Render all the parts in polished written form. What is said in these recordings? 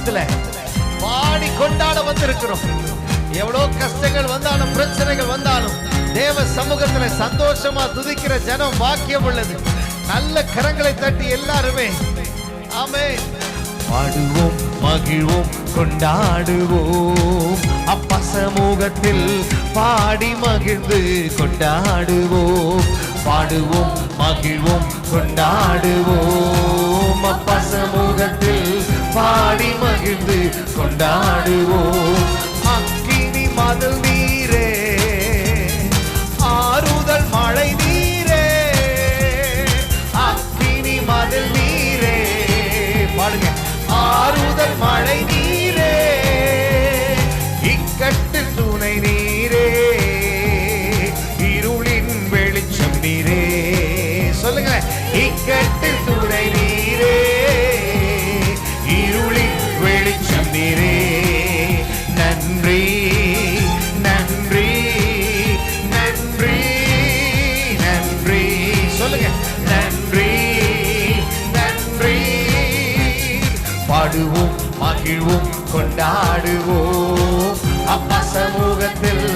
சமூகத்துல பாடி கொண்டாட வந்திருக்கிறோம். எவ்வளவு கஷ்டங்கள் வந்தாலும் பிரச்சனைகள் வந்தாலும் தேவ சமூகத்துல சந்தோஷமா துதிக்கிற ஜனம் பாக்கியம் உள்ளது. நல்ல கரங்களை தட்டி எல்லாருமே ஆமென். பாடுவோம் மகிழ்வோம் கொண்டாடுவோம், அப்பா சமூகத்தில் பாடி மகிழ்ந்து கொண்டாடுவோம். பாடுவோம் மகிழ்வோம் கொண்டாடுவோம், அப்பா சமூகத்தில் பாடி மகிழ்ந்து கொண்டாடுவோம். அக்கினி மதில் நீரே, ஆறுதல் மழை நீரே, அக்கினி மதில் நீரே, பாடுங்க. ஆறுதல் மழை நீரே, இக்கட்டு துணை நீரே, இருளின் வெளிச்சம் நீரே. சொல்லுங்க. இக்கட்டு துணை நீரே, இருளின் வெளிச்சம் நீரே. நன்றி நன்றி நன்றி நன்றி. சொல்லுங்க. நன்றி நன்றி. பாடுவோம் மகிழ்வோம் கொண்டாடுவோம், அப்பா சமூகத்தில்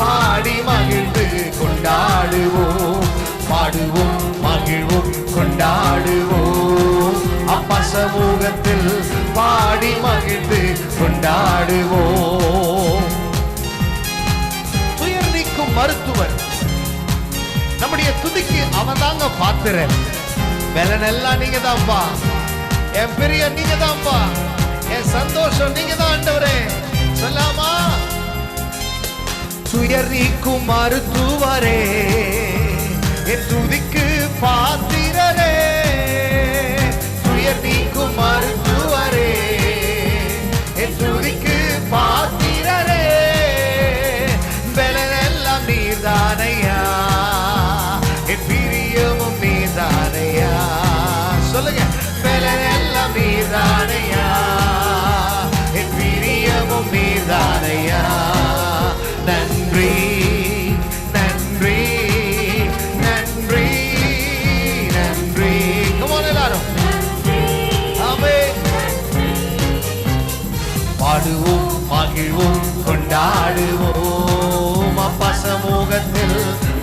பாடி மகிழ்ந்து கொண்டாடுவோம். பாடுவோம் மகிழ்வோம் கொண்டாடுவோம், அப்பா சமூகத்தில் பாடி மகிழ்ந்து கொண்டாடுவோம். துயர் நீக்கும் மருத்துவர் நம்முடைய துதிக்கு அவன் தாங்க பாத்திரன். பலனெல்லாம் நீங்க தான்ப்பா, என் பெரிய நீங்க தான்ப்பா, என் சந்தோஷம் நீங்க தான் ஆண்டவரே. சொல்லாமா? துயர் நீக்கும் மருத்துவரே, என் துதிக்கு பாத்திரரே. துயர் நீக்கும் மருத்துவரே, என் துதிக்கு பாத்திரரே. பலனெல்லாம் நீர்தானையா, என் பிரியமும் நீர்தானையா. சொல்லுங்க. பலனெல்லாம் நீர்தானையா, என் பிரியமும் நீர்தானையா. நன்றி நன்றி நன்றி நன்றி. Come on எல்லாரும். ஆமென். பாடுவோம் மகிழ்வோம் கொண்டாடுவோம், அப்பா சமூகத்தில்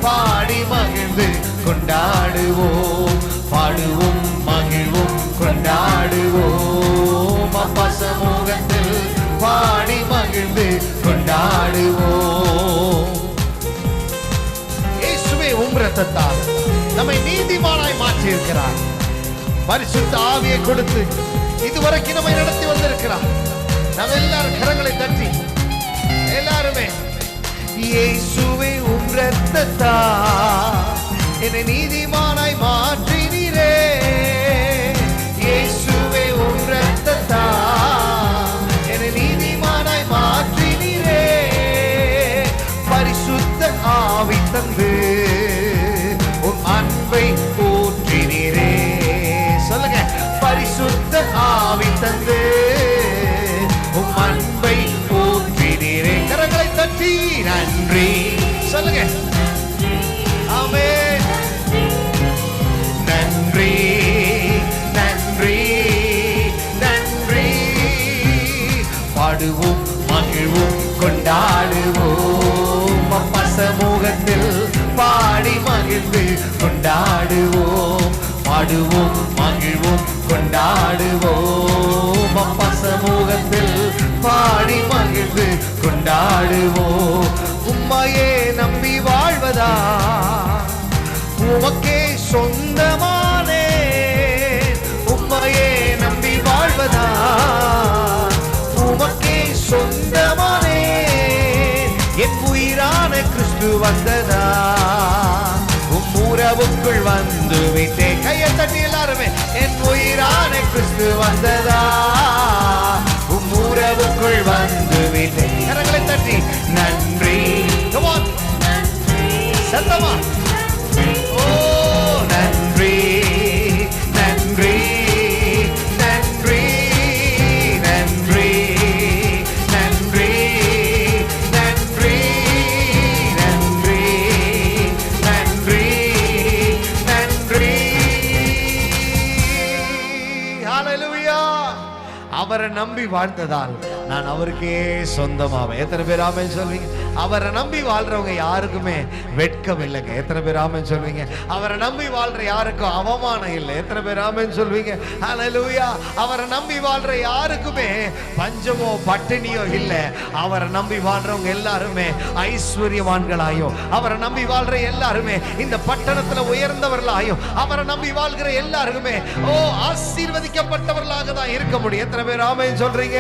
பாடி மகிழ்ந்து கொண்டாடுவோம். பாடுவோம் மகிழ்வோம் கொண்டாடுவோம், அப்பா சமூகத்தில் பாடி மகிழ்ந்து கொண்டாடுவோம். இயேசுவே உம் இரத்தத்தால் நம்மை நீதிமானாய் மாற்றி இருக்கிறார். பரிசுத்த ஆவியை கொடுத்து இதுவரைக்கும் நம்மை நடத்தி வந்திருக்கிறார். நம்ம எல்லாரும் கரங்களை தட்டி எல்லாருமே இயேசுவே உம் இரத்தத்தால் என்னை நீதிமானாய் மாற்றினீரே. இயேசுவே உம் இரத்தத்தால் என்னை நீதிமானாய் மாற்றினீரே. பரிசுத்த ஆவி தந்து உன் அன்பை ஊற்றினீரே. சொல்லுங்க. பரிசுத்த ஆவி தந்து உன் அன்பை ஊற்றினீரே. கரங்களை தட்டி நன்றி சொல்லுங்க. ஆமென். நன்றி நன்றி நன்றி. பாடுவோம் மகிழ்வோம் கொண்டாடுவோம், அப்பா சமூகத்தில் பாடி மகிழ்ந்து கொண்டாடுவோம். பாடுவோம் மகிழ்வோம் கொண்டாடுவோம், அப்பா சமூகத்தில் பாடி மகிழ்ந்து கொண்டாடுவோம். உம்மையே நம்பி வாழ்வதா, உமக்கே சொந்தமானே. உம்மையே நம்பி வாழ்வதா, உமக்கே சொந்தமானே. என் உயிரான கிறிஸ்து வந்ததா, உம் உறவுக்குள் வந்து விட்டேன். கையை தட்டி எல்லாருமே. என் உயிரான கிறிஸ்து வந்ததா, உம் உறவுக்குள் வந்து விட்டேன். கரங்களை தட்டி நன்றி. Come on. சத்தமா. ஓ நன்றி நன்றி நன்றி நன்றி நன்றி நன்றி நன்றி நன்றி நன்றி. ஹalleluya. அவர் அவரை நம்பி வாழ்ந்ததால் நான் அவருக்கே சொந்தமாவேன். எத்தனை பேர் ஆமென் சொல்வீங்க? அவரை நம்பி வாழ்றவங்க யாருக்குமே வெட்கம் இல்லைங்க. எத்தனை பேர் ஆமென் சொல்வீங்க? அவரை நம்பி வாழ்ற யாருக்கும் அவமானம் இல்லை. எத்தனை பேர் ஆமென் சொல்வீங்க? ஹல்லேலூயா. அவரை நம்பி வாழ்ற யாருக்குமே பஞ்சமோ பட்டினியோ இல்லை. அவரை நம்பி வாழ்றவங்க எல்லாருமே ஐஸ்வர்யவான்களாயும், அவரை நம்பி வாழ்ற எல்லாருமே இந்த பட்டணத்துல உயர்ந்தவர்களாயும், அவரை நம்பி வாழ்கிற எல்லாருக்குமே ஆசீர்வதிக்கப்பட்டவர்களாக தான் இருக்க முடியும். எத்தனை பேர் ஆமென் சொல்றீங்க?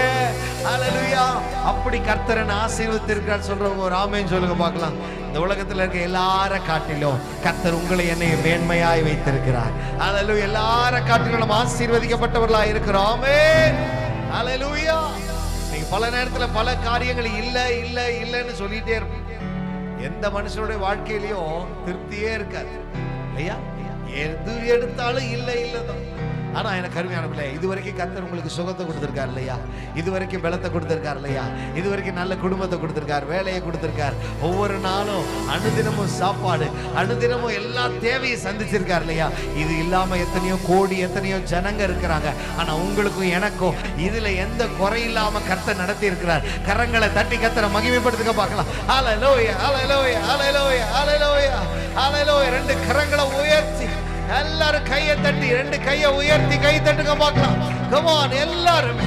ஹல்லேலூயா. அப்படி கர்த்தரன் ஆசீர்வதித்திருக்கிறார் சொல்றவங்க ஒரு ஆமென் சொல்லுங்க பார்க்கலாம். இந்த உலகத்துல இருக்க எல்லார காட்டிலும் கர்த்தர் உங்களை என்னை மேன்மையாய் வைத்திருக்கிறார். ஹல்லேலூயா. எல்லார காட்டிலும் நம்ம ஆசீர்வதிக்கப்பட்டவர்களாய் இருக்கிறோம். ஆமென். ஹல்லேலூயா. நீங்க பல நேரத்துல பல காரியங்கள் இல்லைன்னு சொல்லிட்டே இருப்பீங்க. எந்த மனுஷனுடைய வாழ்க்கையிலையும் திருப்தியே இருக்காது இல்லையா? எது எடுத்தாலும் இல்லைதான். ஆனா எனக்கு அருமையான பிள்ளை, இதுவரைக்கும் கர்த்தர் உங்களுக்கு சுகத்தை கொடுத்திருக்கார் இல்லையா? இதுவரைக்கும் பலத்தை கொடுத்திருக்கார் இல்லையா? இதுவரைக்கும் நல்ல குடும்பத்தை கொடுத்திருக்கார், வேலையை கொடுத்திருக்கார், ஒவ்வொரு நாளும் அனுதினமும் சாப்பாடு, அனுதினமும் எல்லா தேவையும் சந்திச்சிருக்கார் இல்லையா? இது இல்லாம எத்தனையோ கோடி எத்தனையோ ஜனங்க இருக்கிறாங்க. ஆனா உங்களுக்கும் எனக்கும் இதுல எந்த குறை இல்லாம கர்த்தர் நடத்தி இருக்கிறார். கரங்களை தட்டி கர்த்தரை மகிமைப்படுத்துங்க பார்க்கலாம். ஹல்லேலூயா, ஹல்லேலூயா, ஹல்லேலூயா, ஹல்லேலூயா, ஹல்லேலூயா. ரெண்டு கரங்களை உயர்த்தி எல்லாரும் கையை தட்டி, ரெண்டு கையை உயர்த்தி கை தட்டுங்க பார்க்கலாம். Come on எல்லாரும்.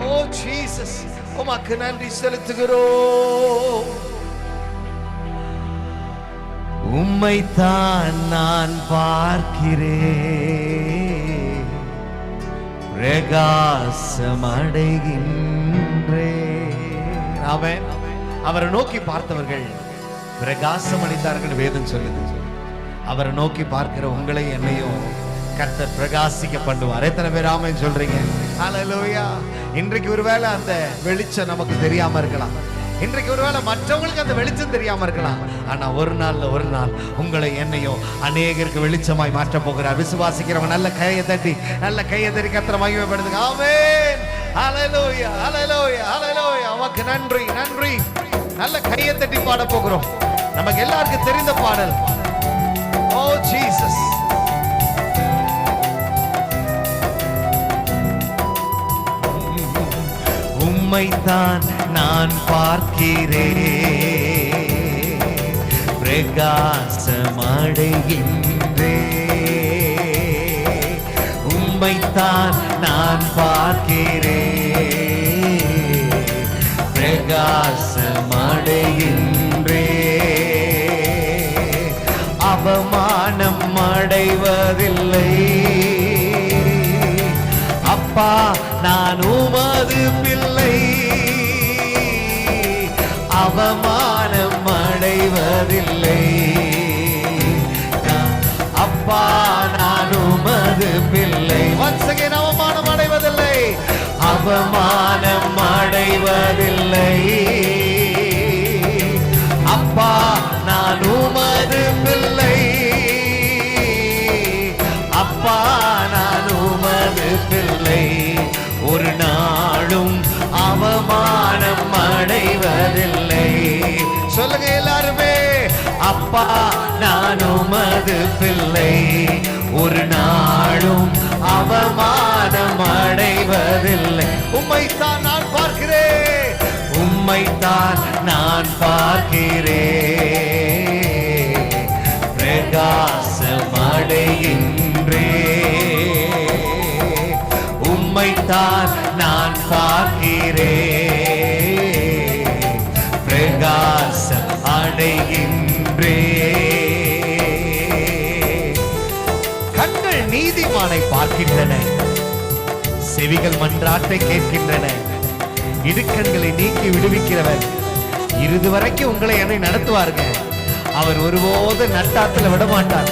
ஓ ஜீசஸ், உமக்கு நன்றி செலுத்துகிறோம். உம்மைத்தான் நான் பார்க்கிறேன், பிரகாசம் அடைகின்றேன். ஆமென். அவரை நோக்கி பார்த்தவர்கள் பிரகாசம் அடைந்தார்கள் வேதம் சொல்லுது. அவரை நோக்கி பார்க்கிற உங்களை என்னையும் கர்த்தர் பிரகாசிக்க பண்ணுவார். எத்தனை பேர் ஆமென் சொல்றீங்க? ஹல்லேலூயா. இன்றைக்கு ஒருவேளை அந்த வெளிச்சம் நமக்கு தெரியாம இருக்கலாம். இன்றைக்கு ஒருவேளை மற்றவங்களுக்கு அந்த வெளிச்சம் தெரியாம இருக்கலாம். ஆனா ஒரு நாள் உங்களை என்னையும் அநேகருக்கு வெளிச்சமாய் மாற்ற போகிறார். விசுவாசிக்கிறவங்க நல்ல கையை தட்டி கர்த்தரை மகிமைப்படுத்துங்க. ஆமென். ஹல்லேலூயா, ஹல்லேலூயா, ஹல்லேலூயா. உமக்கு நன்றி, நன்றி. நல்ல கையை தட்டி பாட போகிறோம். நமக்கு எல்லாருக்கும் தெரிந்த பாடல். Oh Jesus. உம்மைத்தான் நான் பார்க்கிறேன், பிரகாசம் அடைகின்றேன். உம்மைத்தான் நான் பார்க்கிறேன், பிரகாசம் அடைகின்றேன். அவமானம் அடைவதில்லை அப்பா, நான் உமது பிள்ளை. அவமானம் அடைவதில்லை அப்பா, நான் உமது பிள்ளை. once again அவமானம் அடைவதில்லை, அவமானம் அடைவதில்லை அப்பா, நான் உமது பிள்ளை. அப்பா, நான் உமது பிள்ளை. ஒரு நாளும் அவமானம் அடைவதில்லை. சொல்லுங்க எல்லாருமே. அப்பா, நான் உமது பிள்ளை. ஒரு நாளும் அவமானம் அடைவதில்லை. உம்மைத்தான் நான் பார்க்கிறேன், உம்மைத்தான் நான் பார்க்கிறேன், பிரகாசம் அடைகின்றேன். உம்மைத்தான் நான் பார்க்கிறேன், பிரகாசம் அடைகின்றேன். கண்கள் நீதிமானை பார்க்கின்றன, செவிகள் மன்றாட்டை கேட்கின்றன. இடுக்கண்களை நீக்கி விடுவிக்கிறவர் இறுதி வரைக்கும் உங்களை என்னை நடத்துவாருங்க. அவர் ஒருபோது நட்டாத்துல விட மாட்டார்,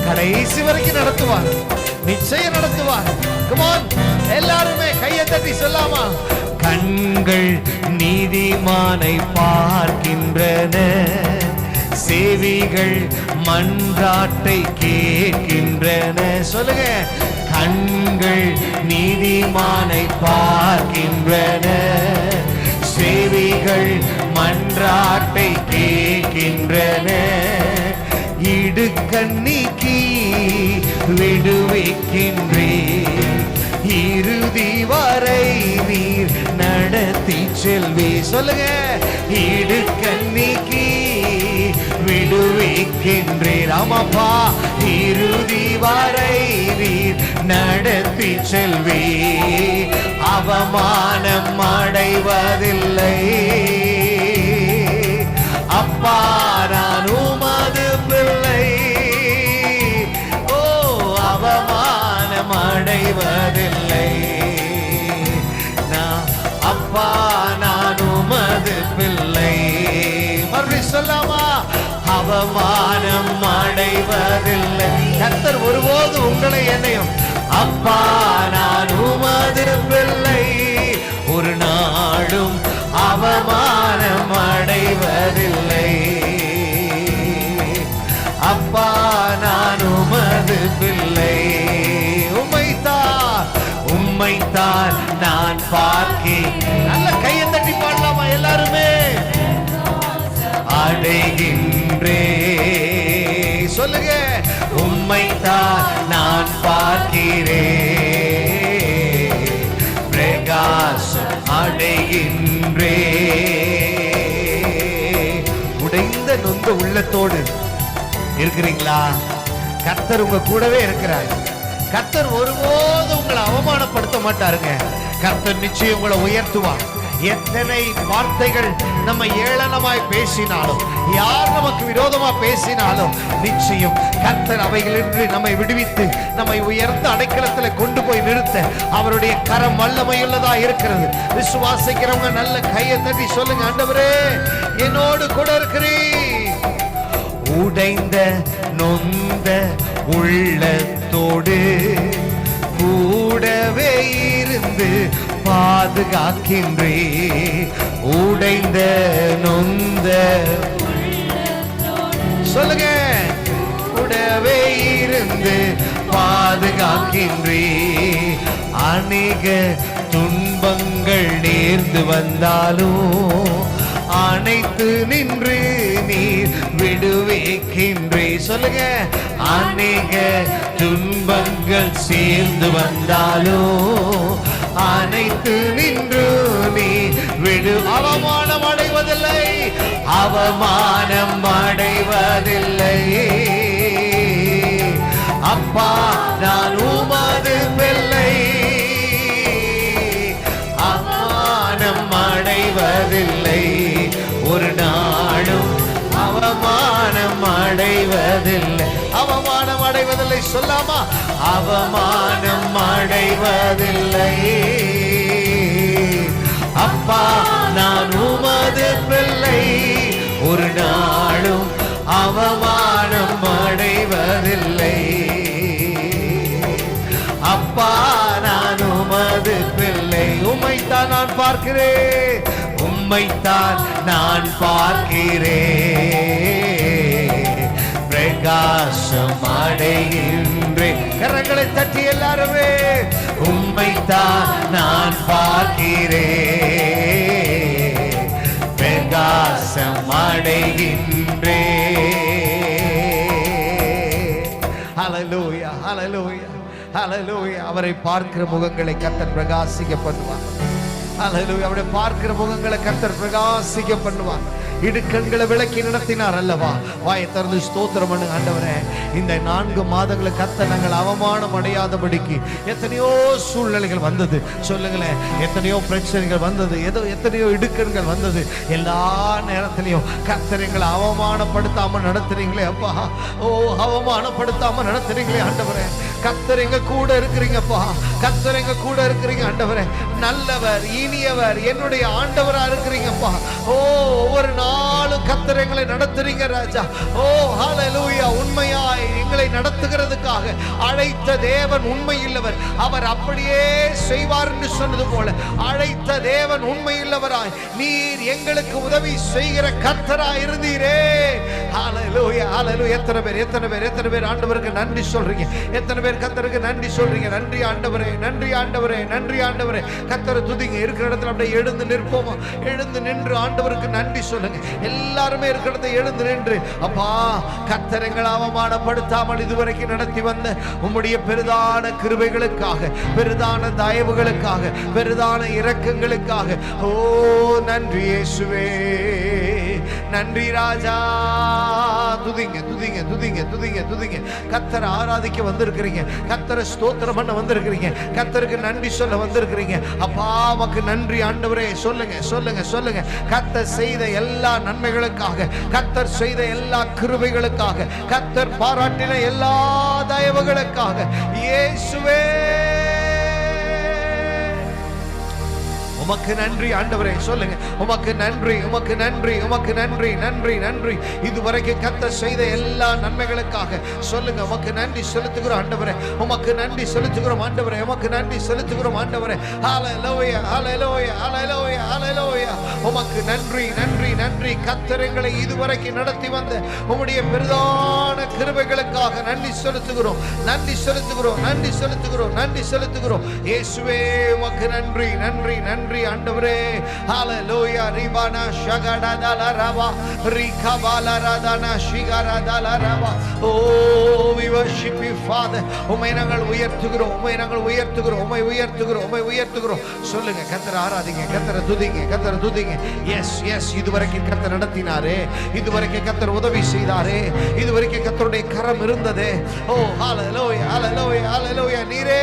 கடைசி வரைக்கும் நடத்துவார், நிச்சயம் நடத்துவார். Come on, எல்லாருமே கையை தட்டி சொல்லாமா? கண்கள் நீதிமானை பார்க்கின்றன, செவிகள் மன்றாட்டை கேட்கின்றன. சொல்லுங்க. கண்கள் நீதிமானை பார்க்கின்றன, செவிகள் மன்றாட்டை கேட்கின்றன. இடுக்கண் நீக்கி விடுவிக்கின்றேன், இறுதி வரை நீர் நடத்தி செல்வி. சொல்லுங்க, இடுக்கண்ணிக்கு விடுவிக்கின்றீர். ஆமாப்பா, இறுதி வரை நீர் நடத்தி செல்வி. அவமானம் அடைவதில்லை. அப்பா, நான் உமது பிள்ளை. ஓ, அவமானம் அடைவதில்லை. அப்பா, நான் உமது பிள்ளை. மறுபடி சொல்லாமா? அவமானம் அடைவதில்லை. கர்த்தர் ஒருபோது உங்களை என்னையும், அப்பா நான் உமது பிள்ளை, ஒரு நாளும் அவமானம் அடைவதில்லை. அப்பா நான் உமது பிள்ளை. உம்மைத்தான் நான் பார்க்கிறேன். நல்ல கையை தட்டி பாடலாமா எல்லாருமே? அடைகின்றே. சொல்லுங்க, உம்மைத்தான் நான் பார்க்கிறேன், பிரகாசம் அடைகின்றே. உடைந்த நொந்த உள்ளத்தோடு இருக்கிறீங்களா? கர்த்தர் உங்க கூடவே இருக்கிறார். கர்த்தர் ஒருபோது உங்களை அவமானப்படுத்த மாட்டாருங்க. கர்த்தர் நிச்சயம் உங்களை உயர்த்துவார். எத்தனை வார்த்தைகள் நம்ம ஏளனமாய் பேசினாலும், யார் நமக்கு விரோதமா பேசினாலும், நிச்சயம் கர்த்தர் அவைகளின்றி நம்மை விடுவித்து நம்மை உயர்ந்த அடைக்கலத்தில் கொண்டு போய் நிறுத்த அவருடைய கரம் வல்லமையுள்ளதா இருக்கிறது. விசுவாசிக்கிறவங்க நல்ல கையை தட்டி சொல்லுங்க, ஆண்டவரே என்னோடு கூட இருக்கிறீர். உடைந்த நொந்த உள்ளத்தோடு கூடவே இருந்து பாதுகாக்கின்றே. உடைந்த நொந்த, சொல்லுங்க, கூடவே இருந்து பாதுகாக்கின்றே. அநேக துன்பங்கள் நேர்ந்து வந்தாலும் அனைத்து நின்று நீர் விடுவிக்கின்றே. சொல்லுங்க, அநேக துன்பங்கள் சேர்ந்து வந்தாலும் அனைத்து நின்று நீ விடு. அவமானம் அடைவதில்லை, அவமானம் அடைவதில்லை. அப்பா நான் உமது பிள்ளை, அவமானம் அடைவதில்லை. ஒரு நாளும் அவமானம் அடைவதில்லை. அவமானம் அடைவதில்லை சொல்லாமா? அவமானம் அடைவதில்லை. அப்பா நான் உமது பிள்ளை, ஒரு நாளும் அவமானம் அடைவதில்லை. அப்பா நான் உமது பிள்ளை. உம்மைத்தான் நான் பார்க்கிறேன், உம்மைத்தான் நான் பார்க்கிறேன், பிரகாசம் அடைகின்றேன். கரங்களை தட்டி எல்லாருமே, உம்மைத்தான் நான் பார்க்கிறேன், பிரகாசம் அடைகின்றேன். ஹல்லேலூயா, ஹல்லேலூயா, ஹல்லேலூயா. அவரை பார்க்கிற முகங்களை கர்த்தர் பிரகாசிக்க பண்ணுவார். ஹல்லேலூயா. அவரை பார்க்கிற முகங்களை கர்த்தர் பிரகாசிக்க பண்ணுவார். இடுக்கண்களை விளக்கி நடத்தினார் அல்லவா? வாயை திறந்து ஸ்தோத்திரம் பண்ணுங்க. ஆண்டவரே, இந்த 4 மாதங்களை கர்த்தர் நாங்கள் அவமானம் அடையாதபடிக்கு எத்தனையோ சூழ்நிலைகள் வந்தது. சொல்லுங்களேன், எத்தனையோ பிரச்சனைகள் வந்தது, எத்தனையோ இடுக்கண்கள் வந்தது. எல்லா நேரத்திலையும் கர்த்தர் எங்களை அவமானப்படுத்தாம நடத்துறீங்களே அப்பா. ஓ, அவமானப்படுத்தாம நடத்துறீங்களே ஆண்டவரே. கர்த்தர் எங்க கூட இருக்கிறீங்கப்பா, கர்த்தர் எங்க கூட இருக்கிறீங்க ஆண்டவரே. நல்லவர், இனியவர், என்னுடைய ஆண்டவரா இருக்கிறீங்கப்பா. ஓ, ஒவ்வொரு நாளும் கர்த்தர் எங்களை நடத்துறீங்க ராஜா. ஓ ஹல்லேலூயா. உண்மையாய் எங்களை நடத்துகிறதுக்காக அழைத்த தேவன் உண்மையுள்ளவர். அவர் அப்படியே செய்வார் என்று சொன்னது போல அழைத்த தேவன் உண்மையுள்ளவராய் நீர் எங்களுக்கு உதவி செய்கிற கர்த்தராய் இருந்தீரே. ஹல்லேலூயா, ஹல்லேலூயா. எத்தனை பேர் ஆண்டவருக்கு நன்றி சொல்றீங்க? எத்தனை பேர் கர்த்தருக்கு நன்றி சொல்றீங்க? நன்றி ஆண்டவரே, நன்றி ஆண்டவரே, நன்றி ஆண்டவரே. கர்த்தரை துதிங்க. இருக்கிற இடத்துல அப்படியே எழுந்து நிற்போமா? எழுந்து நின்று ஆண்டவருக்கு நன்றி சொல்லுங்க. எல்லாருமே இருக்கிற இடத்துல எழுந்து நின்று, அப்பா கர்த்தரங்களை அவமானப்படுத்தாமல் இதுவரைக்கும் நடத்தி வந்த உம்முடைய பெரிதான கிருபைகளுக்காக, பெரிதான தயவுகளுக்காக, பெரிதான இரக்கங்களுக்காக ஓ நன்றி இயேசுவே, நன்றி ராஜா. துதிங்க துதிங்க துதிங்க துதிங்க துதிங்க. கர்த்தரை ஆராதிக்க வந்திருக்கிறீங்க, கர்த்தரை ஸ்தோத்திரம் பண்ண வந்திருக்கிறீங்க, கர்த்தருக்கு நன்றி சொல்ல வந்திருக்கிறீங்க. அப்பா உமக்கு நன்றி ஆண்டவரே. சொல்லுங்க சொல்லுங்க சொல்லுங்க. கர்த்தர் செய்த எல்லா நன்மைகளுக்காக, கர்த்தர் செய்த எல்லா கிருபைகளுக்காக, கர்த்தர் பாராட்டின எல்லா தயவுகளுக்காக இயேசுவே உமக்கு நன்றி ஆண்டவரே. சொல்லுங்க உமக்கு நன்றி, உமக்கு நன்றி, உமக்கு நன்றி, நன்றி நன்றி. இதுவரைக்கும் கர்த்தர் செய்த எல்லா நன்மைகளுக்காக சொல்லுங்க உமக்கு நன்றி செலுத்துகிறோம் ஆண்டவரே, உமக்கு நன்றி செலுத்துகிறோம் ஆண்டவரே, உமக்கு நன்றி செலுத்துகிறோம் ஆண்டவரே. ஹல்லேலூயா ஹல்லேலூயா ஹல்லேலூயா ஹல்லேலூயா. உமக்கு நன்றி நன்றி நன்றி. கர்த்தர் எங்களை இதுவரைக்கும் நடத்தி வந்த உம்முடைய பெரிதான கிருபைகளுக்காக நன்றி செலுத்துகிறோம், நன்றி செலுத்துகிறோம், நன்றி செலுத்துகிறோம், நன்றி செலுத்துகிறோம் இயேசுவே. உமக்கு நன்றி நன்றி நன்றி ஆண்டவரே. ஹல்லேலூயா. ரிபானா ஷகடதலரவா ரிகபாலரதனா ஷிகரதலரவா. ஓ we worship you Father. உம்மை நாங்கள் உயர்த்துகிறோம், உம்மை நாங்கள் உயர்த்துகிறோம், உம்மை உயர்த்துகிறோம், உம்மை உயர்த்துகிறோம். சொல்லுங்க கர்த்தரை ஆராதிங்க, கர்த்தரை துதிங்க, கர்த்தரை துதிங்க. S S. இதுவரைக்கும் கர்த்தர் நடத்தினாரே, இதுவரைக்கும் கர்த்தர் உதவி செய்தாரே, இதுவரைக்கும் கர்த்தருடைய கரம் இருந்ததே. ஓ ஹல்லேலூயா ஹல்லேலூயா ஹல்லேலூயா. நீரே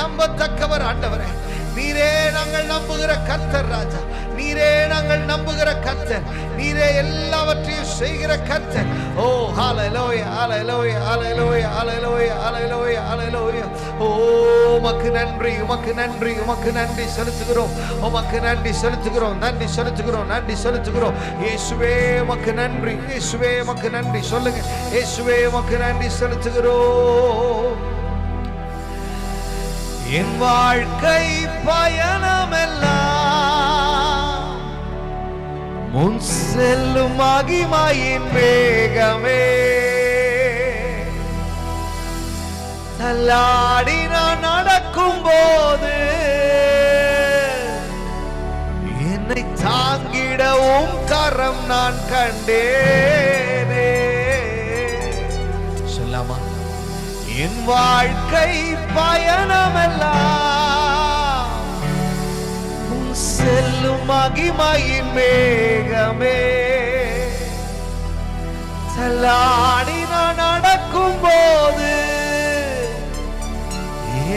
நம்பத்தக்கவர் ஆண்டவரே, நீரே நாங்கள் நம்புகிற கர்த்தர் ராஜா, நீரே நாங்கள் நம்புகிற கர்த்தர், நீரே எல்லாவற்றையும் செய்கிற கர்த்தர். ஓ ஹல்லேலூயா ஹல்லேலூயா ஹல்லேலூயா ஹல்லேலூயா ஹல்லேலூயா ஹல்லேலூயா. ஓ உமக்கு நன்றி, உமக்கு நன்றி, உமக்கு நன்றி செலுத்துகிறோம், உமக்கு நன்றி செலுத்துகிறோம், நன்றி செலுத்துகிறோம், நன்றி செலுத்துகிறோம் இயேசுவே. உமக்கு நன்றி, இயேசுவே உமக்கு நன்றி. சொல்லுங்க இயேசுவே உமக்கு நன்றி செலுத்துகிறோம். என் வாழ்க்கை பயணமெல்லாம் முன் செல்லும் மகிமையின் வேகமே, தள்ளாடி நான் நடக்கும் போது என்னை தாங்கிடவும் கரம் நான் கண்டேனே. சொல்லாமா? என் வாழ்க்கை பயணமெல்லாம் செல்லும் மகிமையின் மேகமே, தள்ளாடி நான் நடக்கும் போது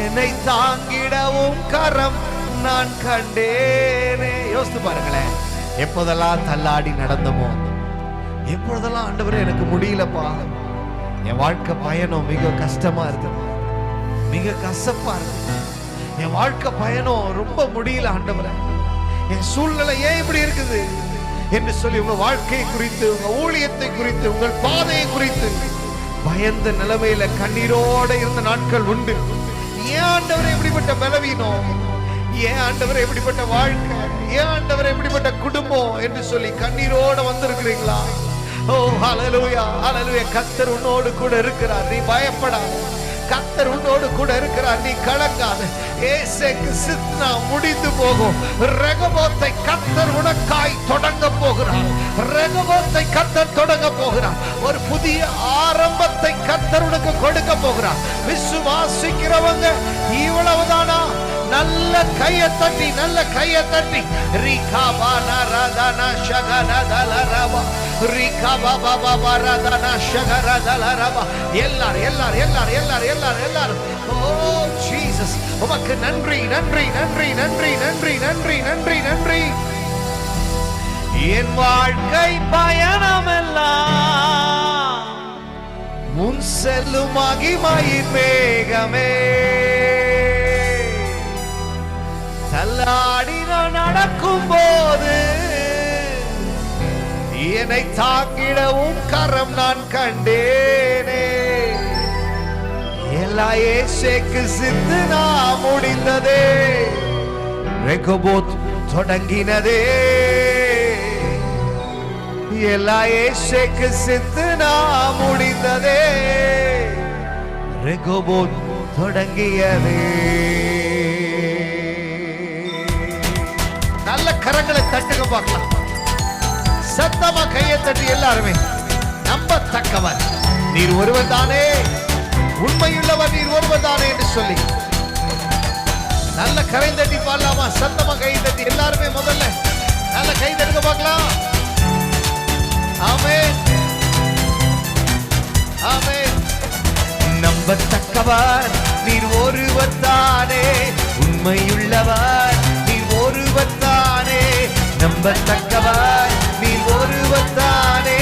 என்னை தாங்கிடவும் கரம் நான் கண்டேனே. யோசித்து பாருங்களேன், எப்போதெல்லாம் தள்ளாடி நடந்தமோ, எப்பொழுதெல்லாம் ஆண்டவரே எனக்கு முடியலப்பா, என் வாழ்க்கை பயணம் மிக கஷ்டமா இருக்கு, மிக கசப்பா இருக்கு, என் வாழ்க்கை பயணம் ரொம்ப முடியல ஆண்டவரே, என் சூழ்நிலை ஏன் இப்படி இருக்குது என்று சொல்லி உங்க வாழ்க்கையை குறித்து, உங்க ஊழியத்தை குறித்து, உங்கள் பாதையை குறித்து பயந்த நிலைமையில கண்ணீரோட இருந்த நாட்கள் உண்டு. ஏன் ஆண்டவரே இப்படிப்பட்ட பலவீனம், ஏன் ஆண்டவரே இப்படிப்பட்ட வாழ்க்கை, ஏன் ஆண்டவரே இப்படிப்பட்ட குடும்பம் என்று சொல்லி கண்ணீரோட வந்திருக்கிறீங்களா? ஓ ஹல்லேலூயா ஹல்லேலூயா. கர்த்தர் உன்னோடு கூட இருக்கிறார், நீ பயப்படாத. கர்த்தர் உன்னோடு கூட இருக்கிறார், நீ கலங்காத. ஏசேக்கு சித்னா முடிந்து போகும், ரெகோபோத்தை கர்த்தர் உனக்காய் தொடங்க போகிறார், ரெகோபோத்தை கர்த்தர் தொடங்க போகிறார், ஒரு புதிய ஆரம்பத்தை கர்த்தர் உனக்கு கொடுக்க போகிறார். விசுவாசிக்கிறவங்க இவ்வளவுதானா? நல்ல கையை தட்டி, நல்ல கையை தட்டி. ரிகாபானா ரதனா ஷகரதலரபா ரிகாபாபாபா ரதனா ஷகரதலரபா. எல்லாரும் எல்லாரும் எல்லாரும் எல்லாரும் எல்லாரும் எல்லாரும் ஓ ஜீசஸ் உமக்கு நன்றி நன்றி நன்றி நன்றி நன்றி நன்றி நன்றி நன்றி. என் வாழ்க்கை பயணமெல்லாம் முன் செல்லும் மகிமையின் மேகமே, தள்ளாடி நான் நடக்கும் போது என்னை தாங்கிடவும் கரம் நான் கண்டேனே. எல்லா ஏசேக்கு சித்தனா முடிந்ததே, ரெகோபோத் தொடங்கினதே. எல்லா ஏசேக்கு சித்தனா முடிந்ததே, ரெகோபோத் தொடங்கியதே. நல்ல கரங்களை தட்டுங்க பார்க்கலாம், சத்தமா கையை தட்டி எல்லாருமே நம்பத்தக்கவர் நீர் ஒருவர் தானே, உண்மையுள்ளவர் நீர் ஒருவர் தானே என்று சொல்லி நல்ல கரை தட்டி பாடலாமா? சத்தமா கை தட்டி எல்லாருமே முதல்ல நல்ல கை தட்டுங்க பார்க்கலாம். ஆமென், ஆமென். நம்பத்தக்கவர் நீர் ஒருவர் தானே, உண்மையுள்ளவர் நீர் ஒருவர் தானே. நம்பத்தக்கவர் நீர் ஒருவர் தானே,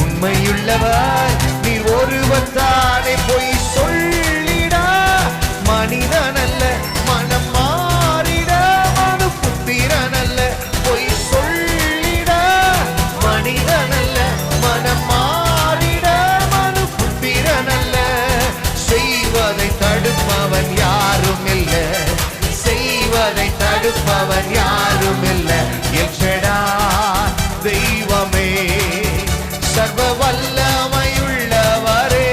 உண்மையுள்ளவர் நீர் ஒருவர் தானே. பொய் சொல்லிட மனிதன் அல்ல, மனம் மாறிட மனு புத்திரன் அல்ல. பொய் சொல்லிட மனிதன் அல்ல, மனம் மாறிட மனு புத்திரன் அல்ல. செய்வதை தடுப்பவன் யாரும் இல்லை, செய்வதை தடுப்பவன் யாரும் இல்லை. எச்சடா தெய்வமே, சர்வ வல்லமையுள்ளவரே,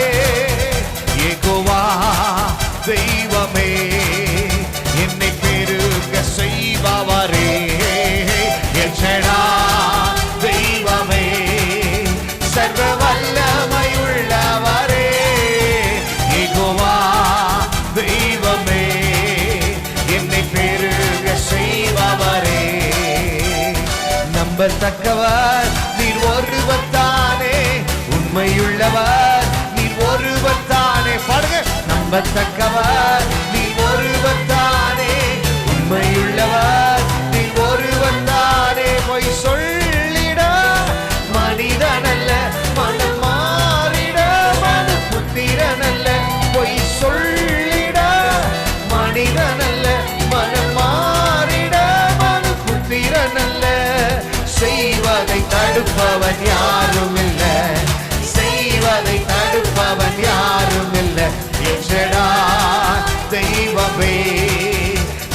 யெகோவா தெய்வமே, என்னை பெருக செய்பவரே. எச்சடா தெய்வமே, சர்வ வல்லமையுள்ளவரே, யெகோவா தெய்வமே, என்னை பெருக செய்பவரே. நம்பத்தக்கவர் நீர் ஒருவர் தானே, உண்மையுள்ளவர் நீர் ஒருவர் தானே. பாடுங்க. நம்பத்தக்கவர் நீர் ஒருவர் தானே, உண்மையுள்ளவர் நீர் ஒருவர் தானே. பொய் சொல்லிட மனிதன் அல்ல, மனம் மாறிட மனு புத்திரன் அல்ல. பொய் சொல்லிட மனிதன் அல்ல, மனம் மாறிட மனு புத்திரன் அல்ல. செய்வதை தடுப்பவன் யாரும் இல்லை, செய்வதை தடுப்பவன் யாரும் இல்லை. எச்சடா தெய்வமே,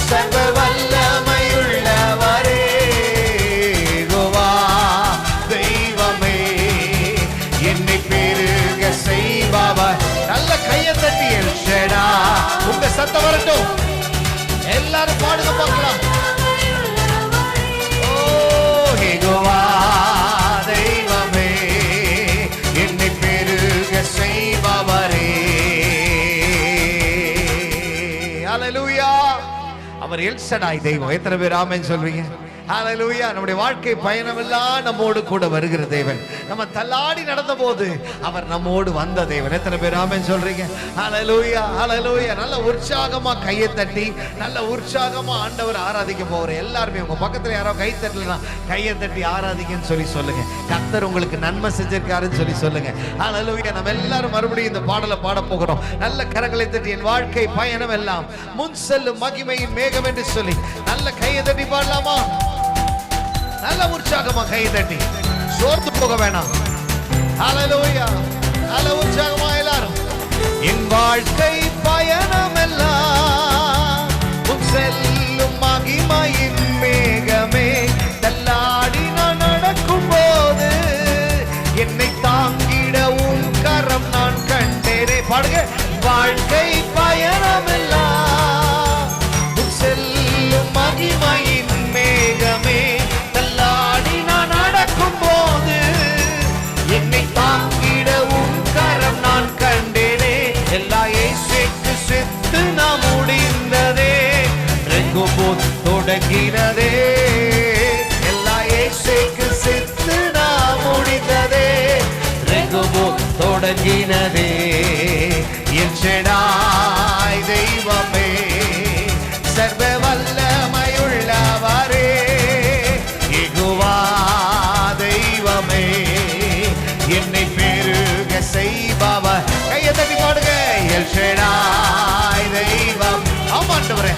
சர்வ வல்லமையுள்ளவரே, யெகோவா தெய்வமே, என்னை பெருக செய்பவர். நல்ல கையை தட்டி எல்ஷடா. உங்க சத்தம் வரட்டும், எல்லாரும் பாடுங்க பார்க்கலாம். யெகோவா தெய்வமே, என்னை பெருக செய்பவரே. ஹல்லேலூயா. அவர் எல்ஷடாய் தெய்வம். எத்தனை பேர் ஆமென் சொல்வீங்க? ஹல்லேலூயா. நம்முடைய வாழ்க்கை பயணம் எல்லாம் நம்மோடு கூட வருகிற தேவன். நம்ம தள்ளாடி நடந்த போது அவர் நம்மோடு வந்த தேவன். எத்தனை பேர் ஆமென் சொல்றீங்க? ஹல்லேலூயா, ஹல்லேலூயா. நல்ல உற்சாகமா கையை தட்டி நல்ல உற்சாகமா ஆண்டவர் ஆராதிக்க போற எல்லாருமே உங்க பக்கத்துல யாரோ கை தட்டலாம், கையை தட்டி ஆராதிக்கன்னு சொல்லி சொல்லுங்க. கர்த்தர் உங்களுக்கு நன்மை செஞ்சிருக்காருன்னு சொல்லி சொல்லுங்க. ஹல்லேலூயா. நம்ம எல்லாரும் மறுபடியும் இந்த பாடலை பாட போகிறோம். நல்ல கரங்களை தட்டி என் வாழ்க்கை பயணம் எல்லாம் முன் செல்லும் மகிமையின் மேகம் என்று சொல்லி நல்ல கையை தட்டி பாடலாமா? நல்ல உற்சாகமா கை தட்டி, சோர்ந்து போக வேணாம். ஹல்லேலூயா. நல்ல உற்சாகமா எல்லாரும். என் வாழ்க்கை பயணம் எல்லாம் முன் செல்லும் மகிமையின் மேகமே, தள்ளாடி நான் நடக்கும் போது என்னை தாங்கிட உன் கரம் நான் கண்டேனே. பாடுங்க. வாழ்க்கை பயணம் எல்லாம் முன் செல்லும் மகிமையின் மேகமே, என்னை தாங்கிட உன் கரம் நான் கண்டேனே. எல்லா இயேசுவுக்கு செத்து நாம் முடிந்ததே, ரெங்கோபோத் தொடங்கினதே. எல்லா இயேசுவுக்கு செத்து நாம் முடிந்ததே, ரெங்கோபோத் தொடங்கினதே. எல்ஷடாய் தெய்வமே, சர்வ வல்லமையுள்ளவரே, யெகோவா தெய்வமே, என்னை பெருக செய்பவர். கையை தட்டி பாடுங்க. எல்ஷடாய் தெய்வம். ஆமாண்டவரே,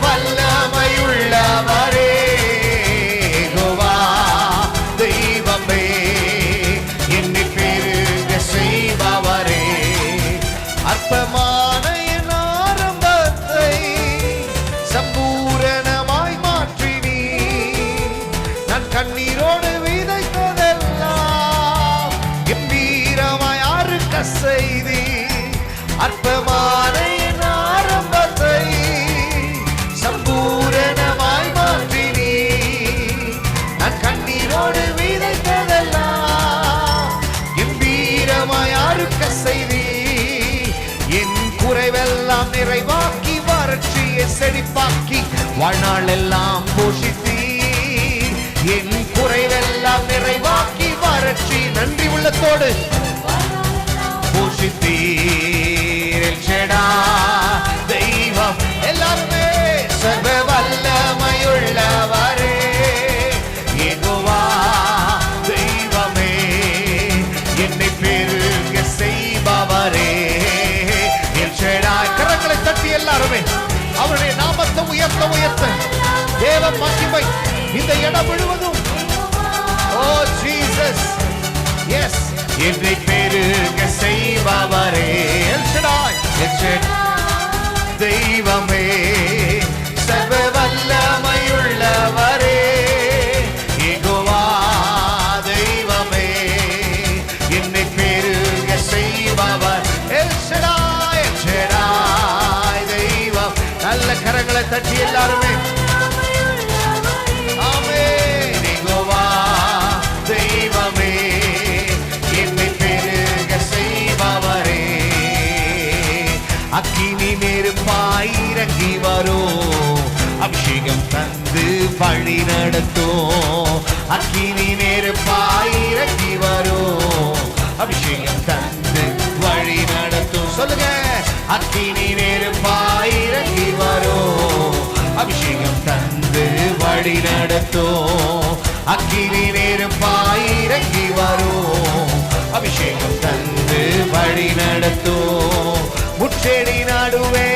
வல்லமையுள்ளவரே, யெகோவா தெய்வமே, என்னை பெருக செய்பவரே. அற்பமான என் ஆரம்பத்தை சம்பூரணமாய் மாற்றினீ, நான் கண்ணீரோடு விதைத்ததெல்லாம் கம்பீரமாய் அறுக்க செய்தி. அற்பமா நிறைவாக்கி வறட்சியை செழிப்பாக்கி வாழ்நாள் எல்லாம் போஷித்தீர். என் குறைவெல்லாம் நிறைவாக்கி வறட்சி நன்றி உள்ளத்தோடு போஷித்தீர். எல் ஷடாய் தெய்வம் எல்லாருமே சர்வ வல்லமையுள்ளவரே யெகோவா தெய்வமே என்னை பெருக செய்பவரே. எல் ஷடாய் கரங்களை தட்டி எல்லாருமே அவருடைய நாமத்தை உயர்த்த உயர்த்த தேவ மகிமை இந்த இடம் முழுவதும். ஓ ஜீசஸ் எஸ் என்னை பெருக செய்பவரே எல் ஷடாய் தெய்வமே சர்வ வல்லமையுள்ளவரே யெகோவா தெய்வமே என்னை பெருக செய்பவர் எல் ஷடாய் தெய்வம். நல்ல கரங்களை தட்டி எல்லாருமே ஆமென். யெகோவா தெய்வமே என்னை பெருக செய்பவரே. அக்கினி நெருப்பாய் இறங்கி வரும் அபிஷேகம் தந்து வழி நடத்தும். அக்கினி நெருப்பாய் இறங்கி வரும் அபிஷேகம் தந்து வழி நடத்தும். சொல்லுங்க அக்கினி நெருப்பாய் இறங்கி வரும் அபிஷேகம் தந்து வழி நடத்தும். அக்கினி நெருப்பாய் இறங்கி வரும் அபிஷேகம் தந்து வழி நடத்தும். முச்செடி நடுவே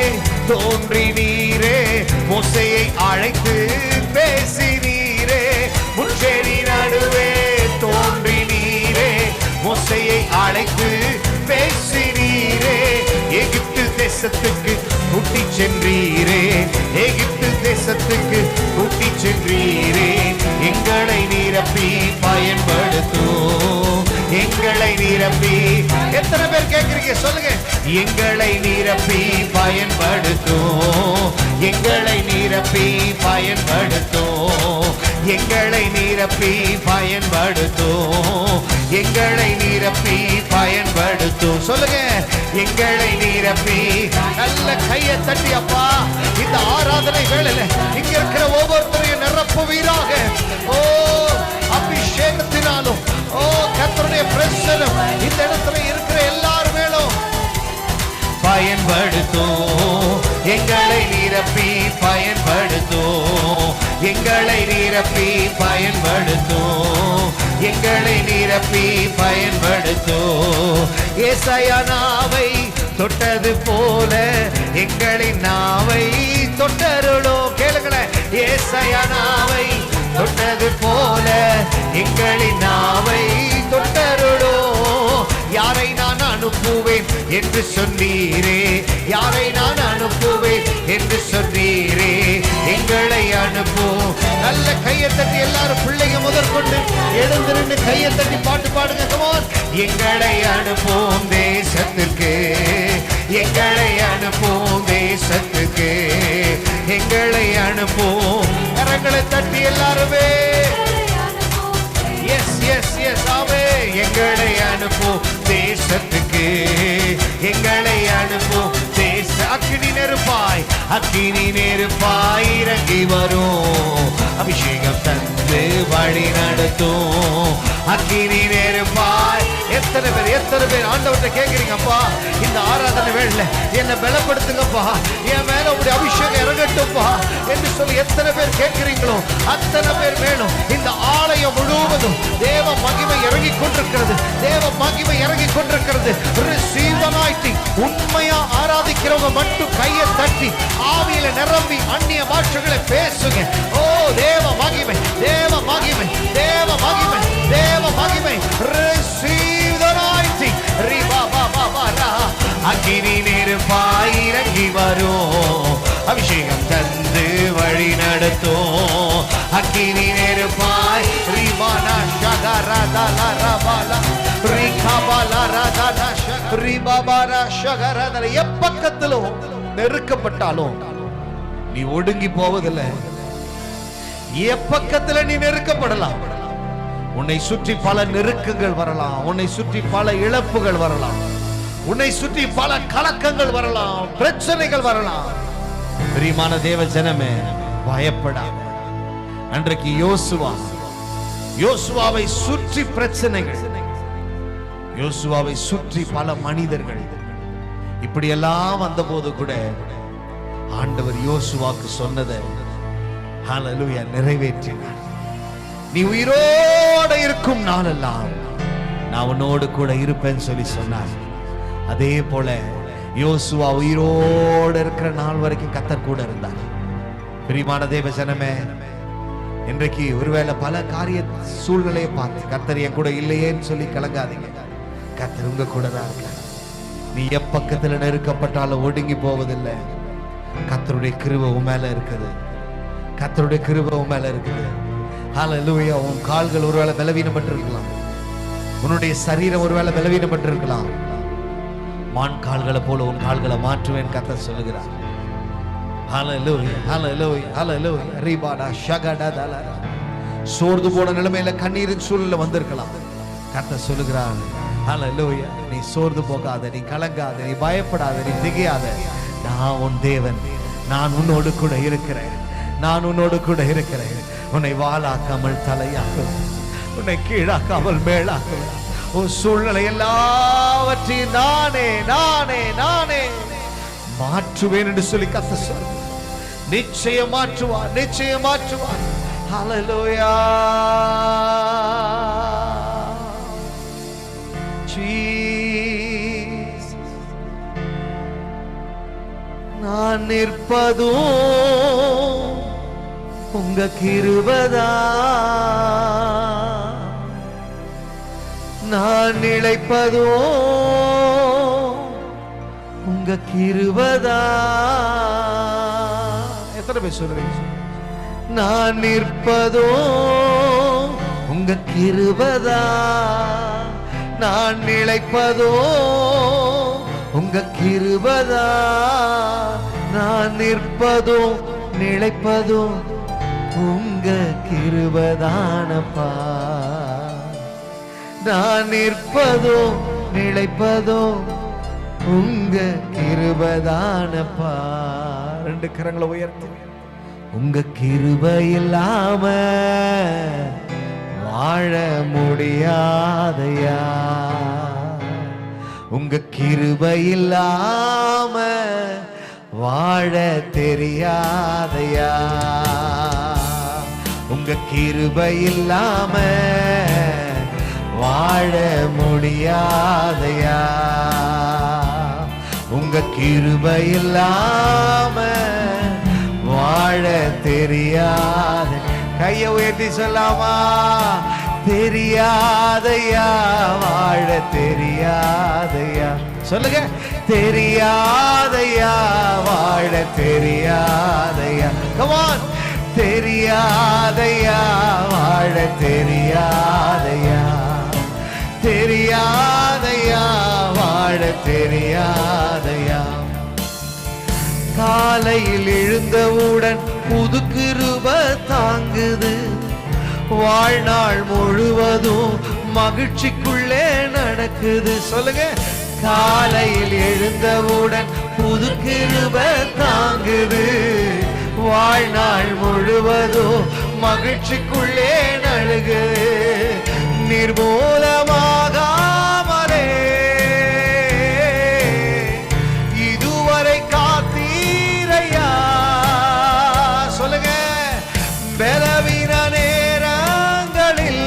தோன்றி நீரே மோசேயை அழைத்து பேசினீரே. முச்செடி நடுவே தோன்றி நீரே மோசேயை அழைத்து பேசினீரே. எகிப்து தேசத்துக்கு கூட்டி சென்றீரே எகிப்து தேசத்துக்கு கூட்டி சென்றீரே. எங்களை நிரப்பி பயன்படுத்தும் எங்களை நிரப்பி. எத்தனை பேர் கேட்கிறீங்க சொல்லுங்க. எங்களை நிரப்பி பயன்படுத்தும் எங்களை நிரப்பி பயன்படுத்தும் எங்களை நிரப்பி பயன்படுத்தும் எங்களை நிரப்பி பயன்படுத்தும். சொல்லுங்க எங்களை நிரப்பி. நல்ல கையை தட்டி அப்பா இந்த ஆராதனை வேளையில இங்க இருக்கிற ஒவ்வொருத்தரையும் நிரப்புவீராக. ஓ அபிஷேகத்தினாலும் ஓ கர்த்தருடைய பிரசன்னம் இந்த இடத்துல இருக்கிற எல்லாரும் மேலும் பயன்படுத்தும் எங்களை நிரப்பி பயன்படுத்தும் எங்களை நிரப்பி பயன்படுத்தும் எங்களை நிரப்பி பயன்படுத்தும். ஏசாயா நாவை தொட்டது போல எங்களின் நாவை தொட்டருளோ. கேளுங்களேன். ஏசாயா நாவை தொட்டது போல எங்களின் நாவை தொட்டருளோ. யாரை நான் அனுப்புவேன் என்று சொன்னீரே யாரை நான் அனுப்புவேன் என்று சொன்னீரே. எங்களை அனுப்பும். நல்ல கையை தட்டி எல்லாரும் பிள்ளைங்க முதற்கொண்டு எழுந்திருந்து கையை தட்டி பாட்டு பாடுங்க. கமான். எங்களை அனுப்பும் தேசத்துக்கு எங்களை அனுப்பும் தேசத்துக்கு எங்களை அனுப்பும். கரங்களை தட்டி எல்லாருமே எஸ் எஸ் எஸ் ஆவே. எங்களை அனுப்பும் தேசத்துக்கு எங்களை அனுப்பும் தேச. அக்கினி நெருப்பாய் அக்கினி நெருப்பாய் இறங்கி வரும் அபிஷேகம் தந்து வழி நடத்தும். அக்கினி நெருப்பாய். எத்தனை பேர் ஆண்டவர்கிட்ட கேட்கிறீங்கப்பா இந்த ஆராதனை வேளையில என்னை பலப்படுத்துங்கப்பா என் மேல உங்களுடைய அபிஷேகம் இறங்கட்டும்பா என்று சொல்லி எத்தனை பேர் கேட்கிறீங்களோ அத்தனை பேர் மேலும் இந்த ஆலயம் முழுவதும் தேவ மகிமை இறங்கி கொண்டிருக்கிறது. தேவ மகிமை இறங்கி கொண்டிருக்கிறது. Receive the anointing. உண்மையா ஆராதிக்கிறவங்க மட்டும் கையை தட்டி ஆவியில நிரம்பி அந்நிய பாஷைகளை பேசுங்க. ஓ தேவ மகிமை தேவ மகிமை தேவ மகிமை தேவ மகிமை. Receive the anointing. அக்கினி நெருப்பாய் இறங்கி வரும் அபிஷேகம் தந்து வழி நடத்தும். அக்கினி நெருப்பாய் ரிபானா ஷகரதல ரபாலா ரிகபாலா ரதன ரிபாபாரா ஷகரதல. எப்பக்கத்திலும் நெருக்கப்பட்டாலும் நீ ஒடுங்கி போவதில்லை. எப்பக்கத்துல நீ நெருக்கப்படலாம். உன்னை சுற்றி பல நெருக்கங்கள் வரலாம். உன்னை சுற்றி பல இழப்புகள் வரலாம். உன்னை சுற்றி பல கலக்கங்கள் வரலாம், பிரச்சனைகள் வரலாம். பிரியமான தேவ ஜனமே, பயப்படாத. அன்றைக்கு யோசுவாவை சுற்றி பிரச்சனைகள், யோசுவாவை சுற்றி பல மனிதர்கள், இப்படியெல்லாம் வந்த போது கூட ஆண்டவர் யோசுவாக்கு சொன்னதை ஹல்லேலூயா நிறைவேற்றினார். நீ உயிரோடு இருக்கும் நாளெல்லாம் நான் உன்னோடு கூட இருப்பேன்னு சொல்லி சொன்னார். அதே போல யோசுவா உயிரோடு இருக்கிற நாள் வரைக்கும் கர்த்தர் கூட இருந்தார். பிரியமான தேவ ஜனமே, இன்றைக்கு ஒருவேளை பல காரிய சூழ்நிலையை பார்த்து கர்த்தர் என் கூட இல்லையேன்னு சொல்லி கலங்காதீங்க. கர்த்தர் உங்க கூட தான் இருக்கார். நீ எப்பக்கத்துல நெருக்கப்பட்டாலும் ஒடுங்கி போவதில்லை. கர்த்தருடைய கிருபை உன் மேல இருக்குது. கர்த்தருடைய கிருபை உன் மேல இருக்குது. ஹல்லேலூயா. உன் கால்கள் ஒருவேளை பலவீனப்பட்டிருக்கலாம், உன்னுடைய சரீரம் ஒருவேளை பலவீனப்பட்டிருக்கலாம். மான் கால்களை போல உன் கால்களை மாற்றுவேன் கர்த்தர் சொல்லுகிறார். ஹல்லேலூயா, ஹல்லேலூயா, ஹல்லேலூயா. ரிபாடா ஷகடா தலா. சோர்ந்து போன நிலைமையில கண்ணீரின் சூழல்ல வந்திருக்கலாம். கர்த்தர் சொல்லுகிறார், ஹல்லேலூயா, நீ சோர்ந்து போகாத, நீ கலங்காத, நீ பயப்படாத, நீ திகையாத. நான் உன் தேவன், நான் உன்னோடு கூட இருக்கிறேன், நான் உன்னோடு கூட இருக்கிறேன். உன்னை வாளாக்காமல் தலையாக்குவேன், உன்னை கீழாக்காமல் மேலாக்குவேன். உன் சூழ்நிலை எல்லாவற்றையும் நானே நானே நானே மாற்றுவேன் என்று சொல்லி கர்த்தர் சொல்றார். நிச்சயம் மாற்றுவார், நிச்சயம் மாற்றுவார். ஹல்லேலூயா. நான் நிற்பதும் உங்க கிருபைதா, நான் நிலைப்பதும் உங்க கிருபைதா. எத்தனை பேர் சொல்றீங்க? நான் நிற்பதும் உங்க கிருபைதா, நான் நிலைப்பதும் உங்க கிருபைதா. நான் நிற்பதும் நிலைப்பதும் உங்க கிருபைதானப்பா. நான் நிற்பதும் நிலைப்பதும் உங்க கிருபைதானப்பா. ரெண்டு கரங்களை உயர்த்தி, உங்க கிருபை இல்லாம வாழ முடியாதையா, உங்க கிருபை இல்லாம வாழ தெரியாதையா, உங்க கிருபை இல்லாம வாழ முடியாதையா, உங்க கிருபை இல்லாம வாழ தெரியாத. கையை உயர்த்தி சொல்லாமா? தெரியாதையா, வாழ தெரியாதையா. சொல்லுங்க, தெரியாதையா, வாழ தெரியாதையா. Come on. தெரியாதையா, வாழ தெரியாதையா, தெரியாதையா, வாழ தெரியாதையா. காலையில் எழுந்தவுடன் புது கிருபை தாங்குது, வாழ்நாள் முழுவதும் மகிழ்ச்சிக்குள்ளே நடக்குது. சொல்லுங்க, காலையில் எழுந்தவுடன் புது கிருபை தாங்குது, வாழ்நாள் முழுவதும் மகிழ்ச்சிக்குள்ளே நழுகுது. நிர்மூலமாகாமலே இதுவரை காத்தீரையா. சொல்லுங்க, பலவீன நேரங்களில்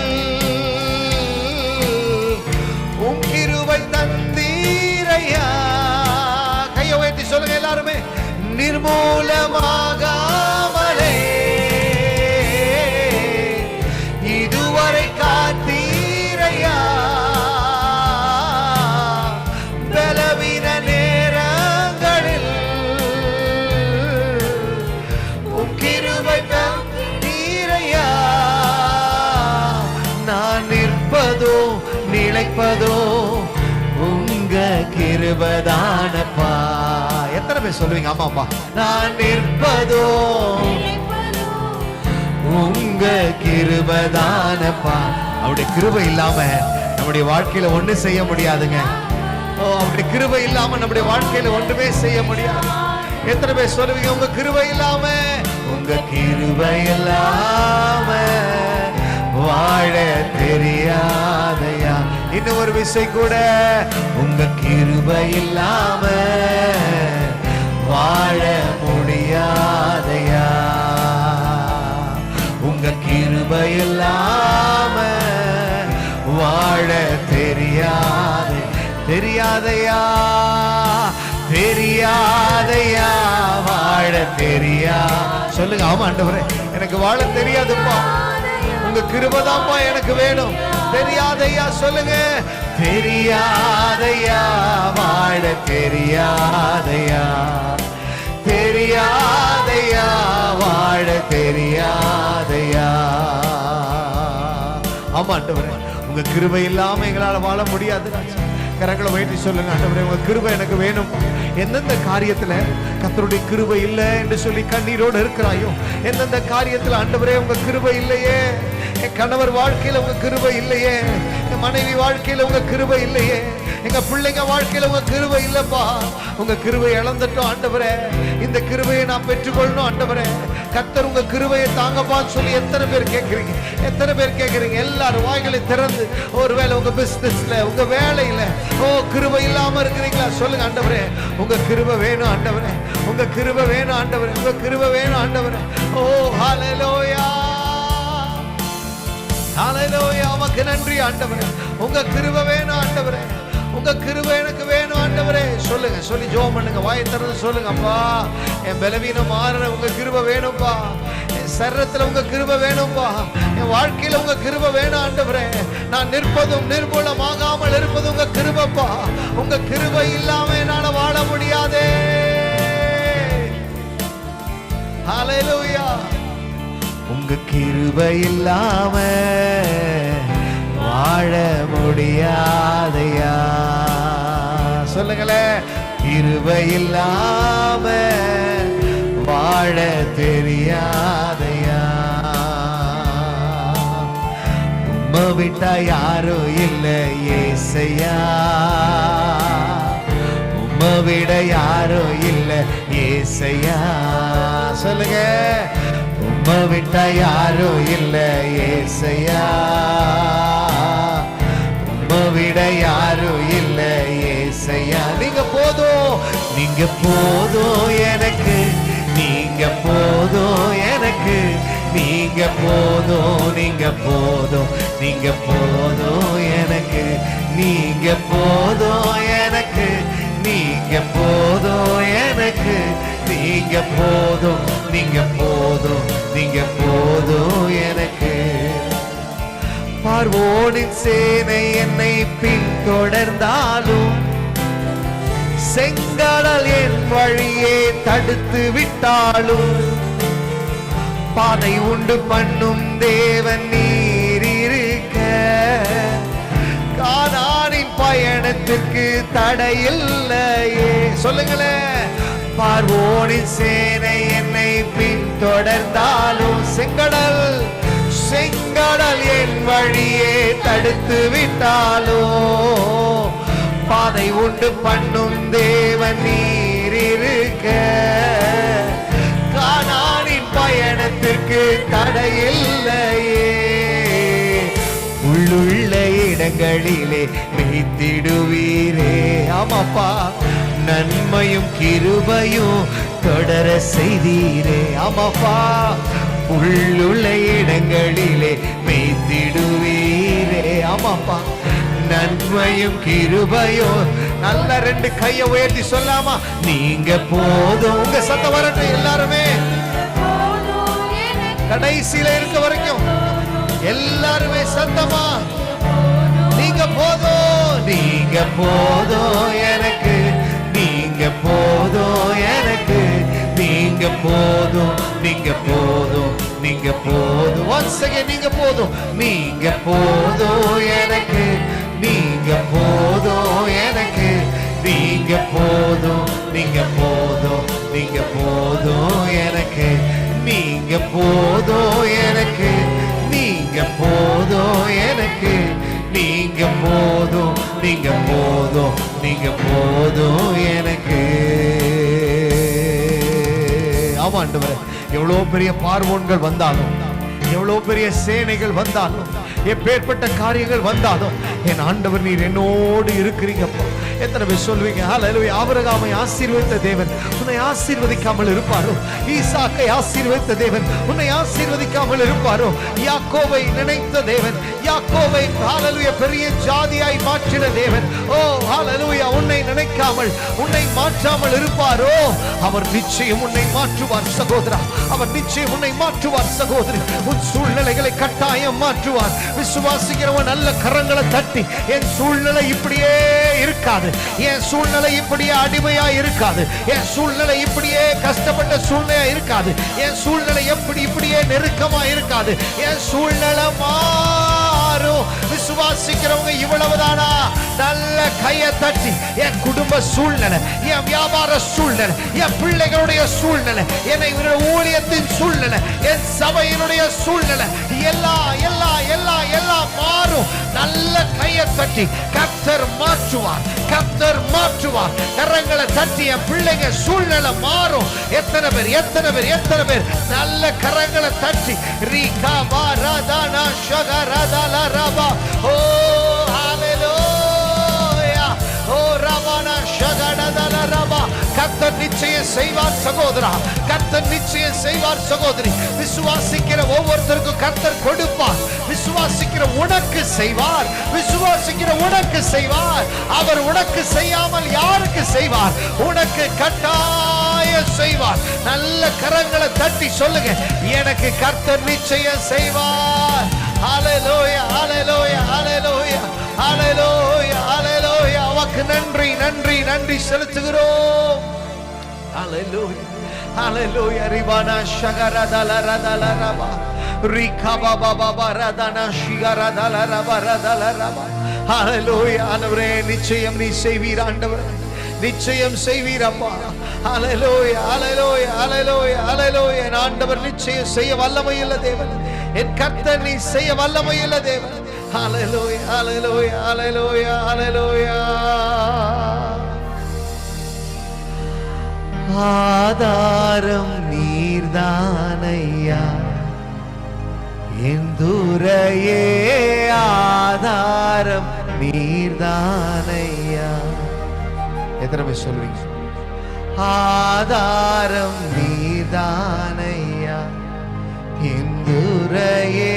உம் கிருபை தந்தீரையா. கையை உயர்த்தி சொல்லுங்க எல்லாருமே, நிர்மூலமாகாமலே இதுவரை காத்தீரையா. பலவீன நேரங்களில் உம் கிருபை தந்தீரையா. நான் நிற்பதோ நிலைப்பதோ உங்க கிருபைதானப்பா. எத்தனை பேர் சொல்லுவீங்க ஆமாப்பா? நான் நிற்பதோ உங்க கிருபைதானப்பா. அவருடைய கிருபை இல்லாம நம்முடைய வாழ்க்கையில ஒண்ணு செய்ய முடியாதுங்க. ஓ, அப்படி கிருபை இல்லாம நம்முடைய வாழ்க்கையில ஒன்றுமே செய்ய முடியாது. எத்தனை பேர் சொல்லுவீங்க உங்க கிருபை இல்லாம, உங்க கிருபை இல்லாம வாழ தெரியாதையா. இன்னும் ஒரு விசை கூட, உங்க கிருபை இல்லாம வாழ முடியாதையா. உங்க கிருபை இல்லாம வாழ தெரியாது தெரியாதையா. தெரியாதையா, வாழ தெரியா. சொல்லுங்க, ஆமா ஆண்டவரே, எனக்கு வாழ தெரியாதுப்பா, உங்க கிருபைதான்ப்பா எனக்கு வேணும். தெரியாதையா சொல்லுங்க. தெரியாதையா, வாழ தெரியாதையா. தெரியாதையா, வாழ தெரியாதையா. ஆமா ஆண்டவரே, உங்க கிருபை இல்லாம எங்களால வாழ முடியாது. கரங்களை உயர்த்தி சொல்லுங்க, ஆண்டவரே உங்க கிருபை எனக்கு வேணும். எந்தெந்த காரியத்துல கர்த்தருடைய கிருபை இல்லை என்று சொல்லி கண்ணீரோடு இருக்கிறாயோ, எந்தெந்த காரியத்துல ஆண்டவரே உங்க கிருபை இல்லையே, என் கணவர் வாழ்க்கையில உங்க கிருபை இல்லையே, என் மனைவி வாழ்க்கையில உங்க கிருபை இல்லையே, எங்க பிள்ளைங்க வாழ்க்கையில உங்க கிருபை இல்லப்பா, உங்க கிருபை இழந்துட்டோம் ஆண்டவரே, இந்த கிருபையை நான் பெற்றுக்கொள்ளணும் ஆண்டவரே. கர்த்தர் உங்க கிருபையை தாங்கப்பான்னு சொல்லி எத்தனை பேர் கேட்குறீங்க? எத்தனை பேர் கேட்குறீங்க? எல்லாரும் வாய்களை திறந்து, ஒருவேளை உங்க பிசினஸ்ல, உங்க வேலையில ஓ கிருபை இல்லாம இருக்கிறீங்களா? சொல்லுங்க, ஆண்டவரே உங்க கிருபை வேணும் ஆண்டவரே, உங்க கிருபை வேணும் ஆண்டவரே, உங்க கிருபை வேணும் ஆண்டவரே. ஓ ஹல்லேலூயா, ஹல்லேலூயா, உமக்கு நன்றி ஆண்டவரே. உங்க கிருபை வேணும் ஆண்டவரே, உங்க கிருபை எனக்கு வேணும் ஆண்டவரே. சொல்லுங்க, சொல்லி ஜெபம் பண்ணுங்க, வாயை திறந்து சொல்லுங்க. அப்பா, என் பலவீனம் மாற உங்க கிருபை வேணும்பா, என் சரீரத்துல உங்க கிருபை வேணும்பா, என் வாழ்க்கையில உங்க கிருபை வேணும் ஆண்டவரே. நான் நிற்பதும் நிர்மூலமாகாமல் இருப்பதும் உங்க கிருபைப்பா. உங்க கிருபை இல்லாம என்னால வாழ முடியாதே. ஹல்லேலூயா. உங்க கிருபை இல்லாம வாழ முடியாதையா. சொல்லுங்களே, கிருபை இல்லாம வாழ தெரியாதையா. உம்மை விட்டா யாரும் இல்லை ஏசையா, உம்மை விட யாரும் இல்லை ஏசையா. சொல்லுங்க, உம்மை விட்டா யாரும் இல்லை ஏசையா, உம்மை விட யாரும் இல்லை ஏசையா. நீங்க போதும், நீங்க போதும் எனக்கு, நீங்க போதும் எனக்கு, நீங்க போதும், நீங்க போதும், நீங்க போதும் எனக்கு, நீங்க போதும் எனக்கு, நீங்க போதும் எனக்கு, நீங்க போதும், நீங்க போதும், நீங்க போதும் எனக்கு. பார்வோனின் சேனை என்னை பின்தொடர்ந்தாலும், செங்கடல் என் வழியே தடுத்து விட்டாலும், பாதை உண்டு பண்ணும் தேவன் நீர் இருக்க, கானானின் பயணத்திற்கு தடையில்லையே. சொல்லுங்களேன், பார்வோனின் சேனை என்னை பின்தொடர்ந்தாலும், செங்கடல் செங்கடல் என் வழியே தடுத்து விட்டாலோ, பாதை உண்டு பண்ணும் தேவன் நீர் இருக்க, கானானின் பயணத்திற்கு தடையில்லையே. உள்ளுள்ள இடங்களிலே மேய்த்திடுவீரே. ஆமாப்பா, நன்மையும் கிருபையும் தொடர செய்தீரே. ஆமாப்பா, உள்ளுள்ள இடங்களிலே மேய்த்திடுவீரே. ஆமாப்பா, நன்மையும் கிருபையும். நல்ல ரெண்டு கையை உயர்த்தி சொல்லாமா? நீங்க போதும். உங்க சத்தம் வரட்டும் எல்லாருமே, கடைசியில இருக்க வரைக்கும் எல்லாருமே சத்தமா, நீங்க போதும், நீங்க போதும் எனக்கு, நீங்க போதும் எனக்கு, நீங்க போதும், நீங்க போதும், நீங்க போதும். once again நீங்க போதும், நீங்க போதும் எனக்கு, நீங்க போதும் எனக்கு, நீங்க போதும், நீங்க போதும், நீங்க போதும் எனக்கு, நீங்க போதும் எனக்கு, நீங்க போதும் எனக்கு, நீங்க போதும், நீங்க போதும், நீங்க போதும் எனக்கு. ஆமா ஆண்டவரே, எவ்வளவு பெரிய பார்வோன்கள் வந்தாலும், எவ்வளவு பெரிய சேனைகள் வந்தாலும், எப்பேற்பட்ட காரியங்கள் வந்தாலும் என் ஆண்டவர் நீர் என்னோடு இருக்கிறீங்கப்பா. எத்தனை பேர் சொல்வீங்க ஹல்லேலூயா? ஆபிரகாமை ஆசீர்வதித்த தேவன் உன்னை ஆசீர்வதிக்காமல் இருப்பாரோ? ஈசாக்கை ஆசீர்வதித்த தேவன் உன்னை ஆசீர்வதிக்காமல் இருப்பாரோ? யாக்கோபை நினைத்த தேவன், யாக்கோபை ஹல்லேலூயா பெரிய ஜாதியாய் மாற்றின தேவன், ஓ ஹல்லேலூயா உன்னை நினைக்காமல் உன்னை மாற்றாமல் இருப்பாரோ? அவர் நிச்சயம் உன்னை மாற்றுவார் சகோதரா. அவர் நிச்சயம் உன்னை மாற்றுவார் சகோதரி. உன் சூழ்நிலைகளை கட்டாயம் மாற்றுவார். விசுவாசிக்கிறவன் நல்ல கரங்களை தட்டி, என் சூழ்நிலை இப்படியே இருக்காது, என் சூழ்நிலை இப்படியே அடிமையா இருக்காது, என் சூழ்நிலை இப்படியே கஷ்டப்பட்ட சூழ்நிலையா இருக்காது, என் சூழ்நிலை இப்படியே நெருக்கமா இருக்காது, என் சூழ்நிலை மாறும். விசுவாசிக்கிறவங்க இவ்வளவுதானா? நல்ல கையை தட்டி, என் குடும்ப சூழ்நிலை, என் வியாபார சூழ்நிலை, என் பிள்ளைகளுடைய சூழ்நிலை, என்னை ஊழியத்தின் சூழ்நிலை, என் சபையினுடைய சூழ்நிலை எல்லாம் மாறும். நல்ல கையை தட்டி கர்த்தர் மாற்றுவார், கர்த்தர் மாற்றுவார். கரங்களை தட்டி என் பிள்ளைங்க சூழ்நிலை மாறும். எத்தனை பேர் நல்ல கரங்களை தட்டி ரீகா பாராதானா ஷகராதாலா ரபா ஓ ஹalleluya ஓ ரபானா ஷகடாதாலா ரபா. கர்த்தர் நிச்சயம் செய்வார் சகோதரா, கர்த்தர் நிச்சயம் செய்வார் சகோதரி. விசுவாசிக்கிற ஒவ்வொருத்தருக்கும் கர்த்தர் கொடுப்பார். விசுவாசிக்கிற உனக்கு செய்வார், விசுவாசிக்கிற உனக்கு செய்வார். அவர் உனக்கு செய்யாமல் யாருக்கு செய்வார்? உனக்கு கட்டாய செய்வார். நல்ல கரங்களை தட்டி சொல்லுங்க, எனக்கு கர்த்தர் நிச்சயம் செய்வார். ஹalleluya ஹalleluya ஹalleluya ஹalleluya ஹalleluya. அவருக்கு நன்றி நன்றி நன்றி செலுத்துகிறோம். ஹalleluya ஹalleluya. ரிபானா ஷகரதல ரதல ரபா ரிகபா பாபா ரதனா ஷிகரதல ரபா ரதல ரபா. ஹalleluya. ஆண்டவரே நிச்சயம் நீ செய்வீர் ஆண்டவரே, நிச்சயம் செய்வீர் அப்பா. ஹalleluya ஹalleluya ஹalleluya ஹalleluya. என் ஆண்டவர் நிச்சயம் செய்ய வல்லமையுள்ள தேவன், என் கர்த்தர் நீ செய்ய வல்லமையுள்ள தேவன். ஹalleluya ஹalleluya ஹalleluya ஹalleluya. ஆதாரம் நீர்தானையா என் துரையே, ஆதாரம் நீர்தானையா. எத்தனை பேர் சொல்வீங்க? ஆதாரம் நீர்தானையா என் துரையே,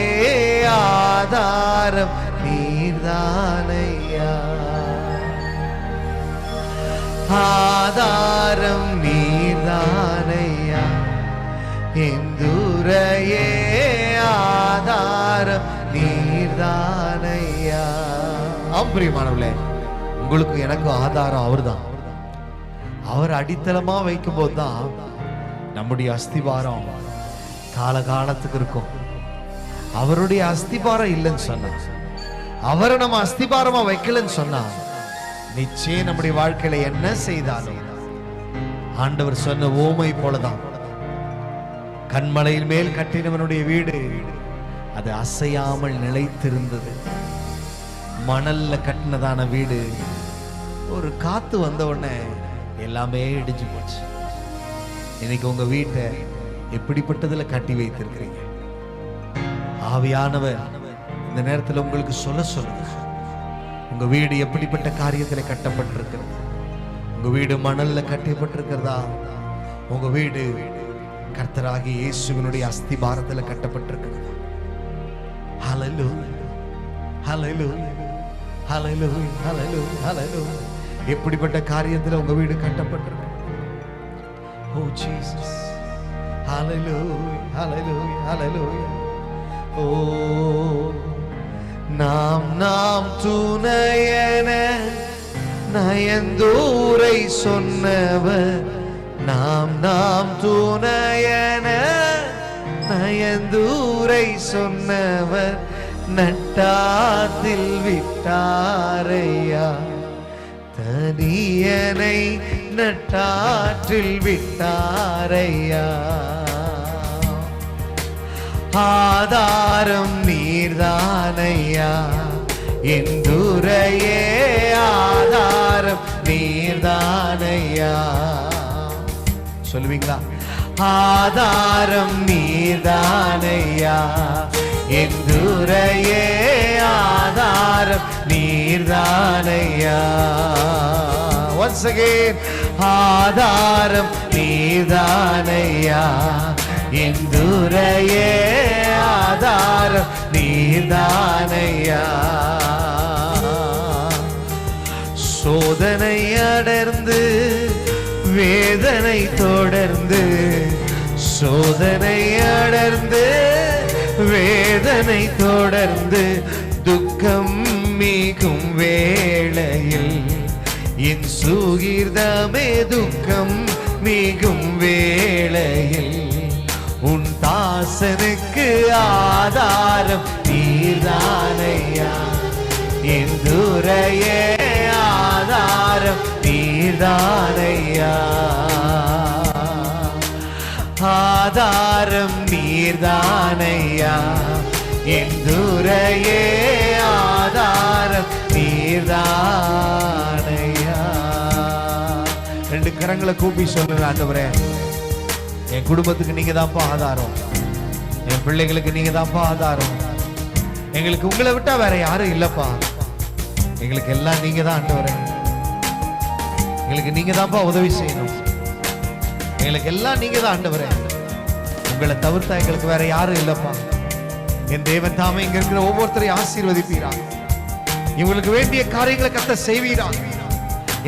ஆதாரம் நீர்தானையா. ஆதாரம் நீர்தானையா என் துரையே, ஆதாரம் நீர்தானையா. பிரியமானவர்களே, உங்களுக்கு எனக்கு ஆதாரம் அவர்தான். அவர் அடித்தளமா வைக்கும் போதுதான் நம்முடைய அஸ்திபாரம் காலகாலத்துக்கு இருக்கும். அவருடைய அஸ்திபாரம் இல்லைன்னு சொன்னா, அவரை நம்ம அஸ்திபாரமா வைக்கலன்னு சொன்னா, நிச்சயம் நம்முடைய வாழ்க்கையில என்ன செய்தாலும் ஆண்டவர் சொன்ன ஓமை போலதான். கண்மலையின் மேல் கட்டினவனுடைய வீடு அது அசையாமல் நிலைத்திருந்தது. மணல்ல கட்டினதான வீடு ஒரு காத்து வந்த உடனே எல்லாமே இடிஞ்சு போச்சு. இன்னைக்கு உங்க வீட்டை எப்படிப்பட்டதுல கட்டி வைத்திருக்கிறீங்க? ஆவியானவர் இந்த நேரத்தில் உங்களுக்கு சொல்லுங்க, உங்க வீடு எப்படிப்பட்ட காரியத்துல கட்டப்பட்டிருக்கிறது? உங்க வீடு மணல்ல கட்டப்பட்டிருக்கிறதா? உங்க வீடு கர்த்தராகிய இயேசுவினுடைய அஸ்திபாரத்துல கட்டப்பட்டிருக்கிறது. ஹல்லேலூயா ஹல்லேலூயா ஹல்லேலூயா ஹல்லேலூயா ஹல்லேலூயா. எப்படிப்பட்ட காரியத்துல உங்க வீடு கட்டப்பட்டிருக்கு? ஓ ஜீசஸ், ஹல்லேலூயா ஹல்லேலூயா ஹல்லேலூயா. ஓ நாம் துணையன நயந்தூரை சொன்னவர், நாம் துணையன நயந்தூரை சொன்னவர், நட்டாத்தில் விட்டாரையா, தனியனை நட்டாற்றில் விட்டாரையா. ஆதாரம் நீர்தானையா என் துரையே, ஆதாரம் நீர்தானையா. சொல்லுவீங்களா? ஆதாரம் நீர்தானையா, என் துரையே ஆதாரம் நீர்தானையா. Once again, ஆதாரம் நீர்தானையா, என் துரையே ஆதாரம் நீர்தானையா. சோதனை அடர்ந்து வேதனை தொடர்ந்து, சோதனை அடர்ந்து வேதனை தொடர்ந்து, துக்கம் மிகும் வேளையில் என் சுகிர்தமே துக்கம் மிகும் வேளையில் உன் தாசனுக்கு ஆதாரம் நீர்தானையா, என் துரையே ஆதாரம் நீர்தானையா. ஆதாரம் நீர்தானையா, என் துரையே ஆதாரம் நீர்தானையா. ரெண்டு கரங்களை கூப்பி சொல்லுங்க, ஆண்டவரே என் குடும்பத்துக்கு நீங்க தான்ப்பா ஆதாரம், என் பிள்ளைகளுக்கு நீங்க தான்ப்பா ஆதாரம். எங்களுக்கு உங்களை விட்டா வேற யாரும் இல்லப்பா, எங்களுக்கு எல்லாம் நீங்க தான் ஆண்டவரே. எங்களுக்கு நீங்க தான்ப்பா உதவி செய்யணும், எங்களுக்கு எல்லாம் நீங்க தான் ஆண்டவரே. உங்களை தவிர்த்தா எங்களுக்கு வேற யாரும் இல்லப்பா. என் தேவன் தாமே இங்க இருக்கிற ஒவ்வொருத்தரையும் ஆசீர்வதிப்பீராக. இவங்களுக்கு வேண்டிய காரியங்களை கர்த்தர் செய்வீராக.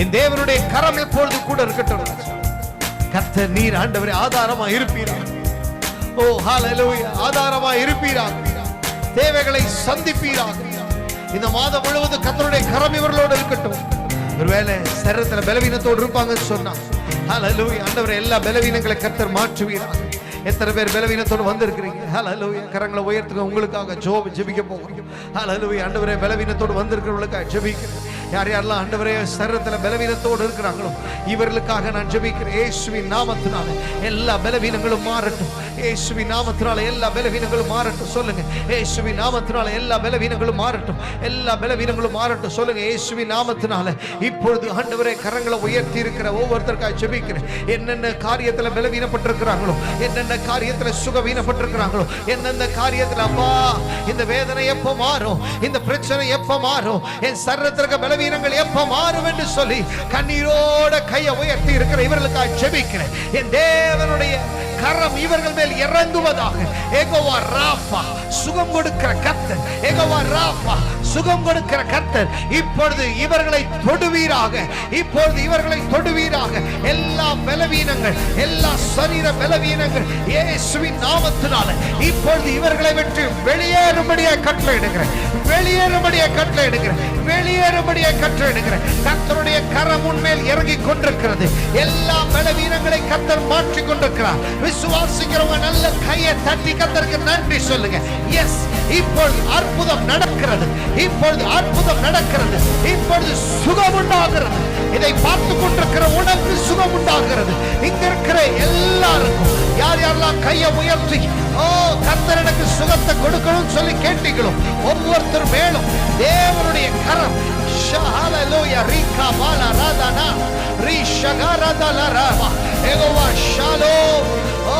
என் தேவனுடைய கரம் எப்பொழுது கூட இருக்கட்டும். கர்த்தர் நீர் ஆண்டவரே ஆதாரமா இருப்பீராக. ஓ ஹல்லேலூயா, ஆதாரமா இருப்பீராக. தேவைகளை சந்திப்பீராக. இந்த மாதம் முழுவதும் கர்த்தருடைய கரம் இவர்களோடு இருக்கட்டும். ஒருவேளை சரீரத்துல பலவீனத்தோடு இருப்பாங்கன்னு சொன்னா, ஹல்லேலூயா ஆண்டவரே எல்லா பலவீனங்களை கர்த்தர் மாற்றுவீராக. எத்தனை பேர் பலவீனத்தோடு வந்திருக்கிறீங்க? ஹல்லேலூயா, கரங்களை உயர்த்துங்க. உங்களுக்காக ஜெபிக்க போகிறோம். ஹல்லேலூயா ஆண்டவரே, பலவீனத்தோடு வந்திருக்கிறவங்களுக்காக ஜெபிக்கிறேன். யார் யாரெல்லாம் ஆண்டவரே சரீரத்துல பலவீனத்தோடு இருக்கிறாங்களோ இவர்களுக்காக நான் ஜெபிக்கிறேன். இயேசுவின் நாமத்தினால எல்லா பலவீனங்களும் மாறட்டும். இயேசுவின் நாமத்தினால எல்லா பலவீனங்களும் மாறட்டும். சொல்லுங்க, இயேசுவின் நாமத்தினால எல்லா பலவீனங்களும் மாறட்டும். எல்லா பலவீனங்களும் மாறட்டும். சொல்லுங்க, இயேசுவின் நாமத்தினால இப்பொழுது ஆண்டவரே கரங்களை உயர்த்தி இருக்கிற ஒவ்வொருத்தருக்காக ஜெபிக்கிறேன். என்னென்ன காரியத்துல பலவீனப்பட்டிருக்கிறாங்களோ, என்னென்ன காரியத்துல சுகவீனப்பட்டிருக்கிறாங்களோ, என்னென்ன காரியத்துல அப்பா இந்த வேதனை எப்ப மாறும், இந்த பிரச்சனை எப்ப மாறும், என் சரீரத்திற்கு பலவீனங்கள் எப்ப மாறும் என்று சொல்லி கண்ணீரோட கையை உயர்த்தி இருக்கிற இவர்களுக்காக ஜெபிக்கிறேன். என் தேவனுடைய கரம் இவர்கள் மேல் இறங்குவதாக. யெகோவா ராஃபா, சுகம் கொடுக்கிற கர்த்தர், யெகோவா ராஃபா, சுகம் கொடுக்கிற கர்த்தர் இப்பொழுது இவர்களை தொடுவீராக. இப்பொழுது இவர்களை தொடுவீராக. எல்லா பலவீனங்கள், எல்லா சரீர பலவீனங்கள் இயேசுவின் நாமத்தினால இப்பொழுது இவர்களை விட்டு வெளியேறும்படியாக கட்டளையிடுகிறேன். வெளியேறும்படியாக கட்டளையிடுகிறேன். வெளியேறும்படியாக கட்டளையிடுகிறேன். கர்த்தருடைய கரம் உன்மேல் இறங்கி கொண்டிருக்கிறது. எல்லா பலவீனங்களை கர்த்தர் மாற்றிக் கொண்டிருக்கிறார். விசுவாசிக்கிறவங்க நல்ல கையை தட்டி கர்த்தருக்கு நன்றி சொல்லுங்க. எஸ், இப்பொழுது அற்புதம் நடக்கிறது. இப்பொழுது அற்புதம் நடக்கிறது. இப்பொழுது சுகம் உண்டாகிறது. இதை பார்த்து கொண்டிருக்கிற உனக்கு சுகம் உண்டாகிறது. இங்க இருக்கிற எல்லாருக்கும் யார் யாரெல்லாம் கையை உயர்த்தி ஓ கர்த்தர் எனக்கு சுகத்தை கொடுக்கணும் சொல்லி கேட்டீங்களோ ஒவ்வொருத்தர் மேலும் தேவனுடைய கரம் ஹல்லேலூயா ரீகா பாலா ராதானா ரீஷகரதலரவா யெகோவா ஷாலோம். ஓ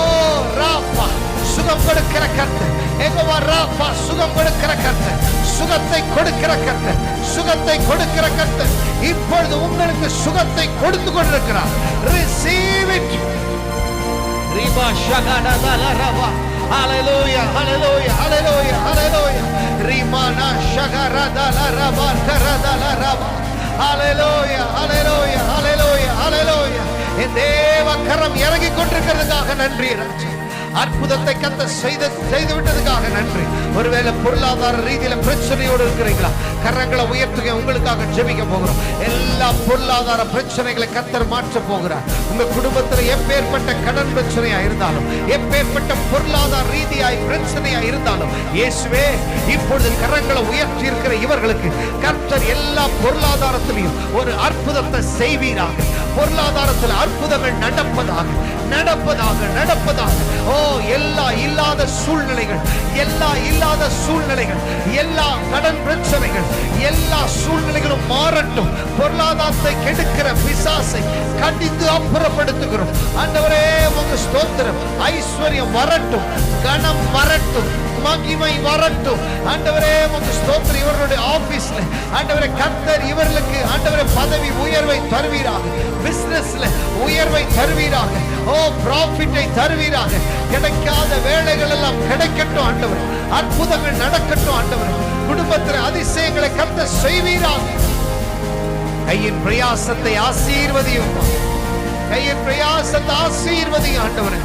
ராஃபா, சுகம் கொடுக்கிற கர்த்தர். யெகோவா ராஃபா, சுகம் கொடுக்கிற கர்த்தர். சுகத்தை கொடுக்கிற கர்த்தர். சுகத்தை கொடுக்கிற கர்த்தர் இப்பொழுது உங்களுக்கு சுகத்தை கொடுத்து கொண்டிருக்கிறார். Receive it. ரிபா ஷகரதலரவா. ஹல்லேலூயா, ஹல்லேலூயா, ஹல்லேலூயா, ஹல்லேலூயா. ரிமானா ஷகரதலரவா கரதலரவா. ஹல்லேலூயா, ஹல்லேலூயா, ஹல்லேலூயா, ஹல்லேலூயா. என் தேவ கரம் இறங்கி கொண்டிருக்கிறதுக்காக நன்றி ராஜா. அற்புதத்தை கர்த்தர் செய்து விட்டதுக்காக நன்றி. ஒருவேளை பொருளாதார ரீதியில பிரச்சனையோடு இருக்கிறீங்களா? கரங்களை உயர்த்துங்க. உங்களுக்காக ஜெபிக்க போகிறோம். எல்லா பொருளாதார பிரச்சனைகளை கர்த்தர் மாற்ற போகிறார். உங்க குடும்பத்தில் எப்பேற்பட்ட கடன் பிரச்சனையா இருந்தாலும், எப்பேற்பட்ட பொருளாதார ரீதியாய் பிரச்சனையா இருந்தாலும், இயேசுவே இப்பொழுது கரங்களை உயர்த்தி இருக்கிற இவர்களுக்கு கர்த்தர் எல்லா பொருளாதாரத்திலையும் ஒரு அற்புதத்தை செய்வீராக. பொருளாதாரத்தில் அற்புதங்கள் நடப்பதாக நடப்பதாக நடப்பதாக. ஓ, எல்லா இல்லாத சூழ்நிலைகள், எல்லா இல்லாத சூழ்நிலைகள், எல்லா கடன் பிரச்சனைகள், எல்லா சூழ்நிலைகளும் மாறட்டும். பொருளாதாரத்தை கெடுக்கிற பிசாசை கண்டித்து அப்புறப்படுத்துகிறோம். ஆண்டவரே உங்க ஸ்தோத்திரம். ஐஸ்வர்யம் வரட்டும், கனம் வரட்டும், மகிமை வரட்டும். ஆண்டவரே உங்க ஸ்தோத்திரம். இவர்களுடைய ஆபீஸ்ல ஆண்டவரே கர்த்தர் இவர்களுக்கு ஆண்டவரே பதவி உயர்வை தருவீராக, பிசினஸ்ல உயர்வை தருவீராக, ஓ ப்ராஃபிட்டை தருவீராக. கிடைக்காத வேலைகள் எல்லாம் கிடைக்கட்டும் ஆண்டவரே. அற்புதங்கள் நடக்கட்டும் ஆண்டவரே. குடும்பத்தில் அதிசயங்களை கர்த்தர் செய்வீராக. கையின் பிரயாசத்தை ஆசீர்வதியும், கையின் பிரயாசத்தை ஆசீர்வதியும் ஆண்டவரே.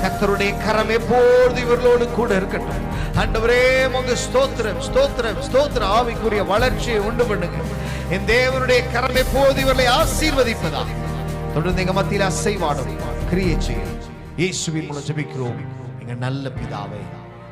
கர்த்தருடைய கரம் எப்போது இவர்களோடு கூட இருக்கட்டும் ஆண்டவரே. உங்க ஸ்தோத்திரம் ஸ்தோத்திரம் ஸ்தோத்திரம். ஆவிக்குரிய வளர்ச்சியை உண்டு பண்ணுங்க. என் தேவனுடைய கரம் எப்போது இவர்களை ஆசீர்வதிப்பதா. தொடர்ந்து எங்க மத்தியில் அசைவாடும் கிரியை செய்யும். இயேசுவின் மூலம் ஜெபிக்கிறோம் எங்க நல்ல பிதாவே.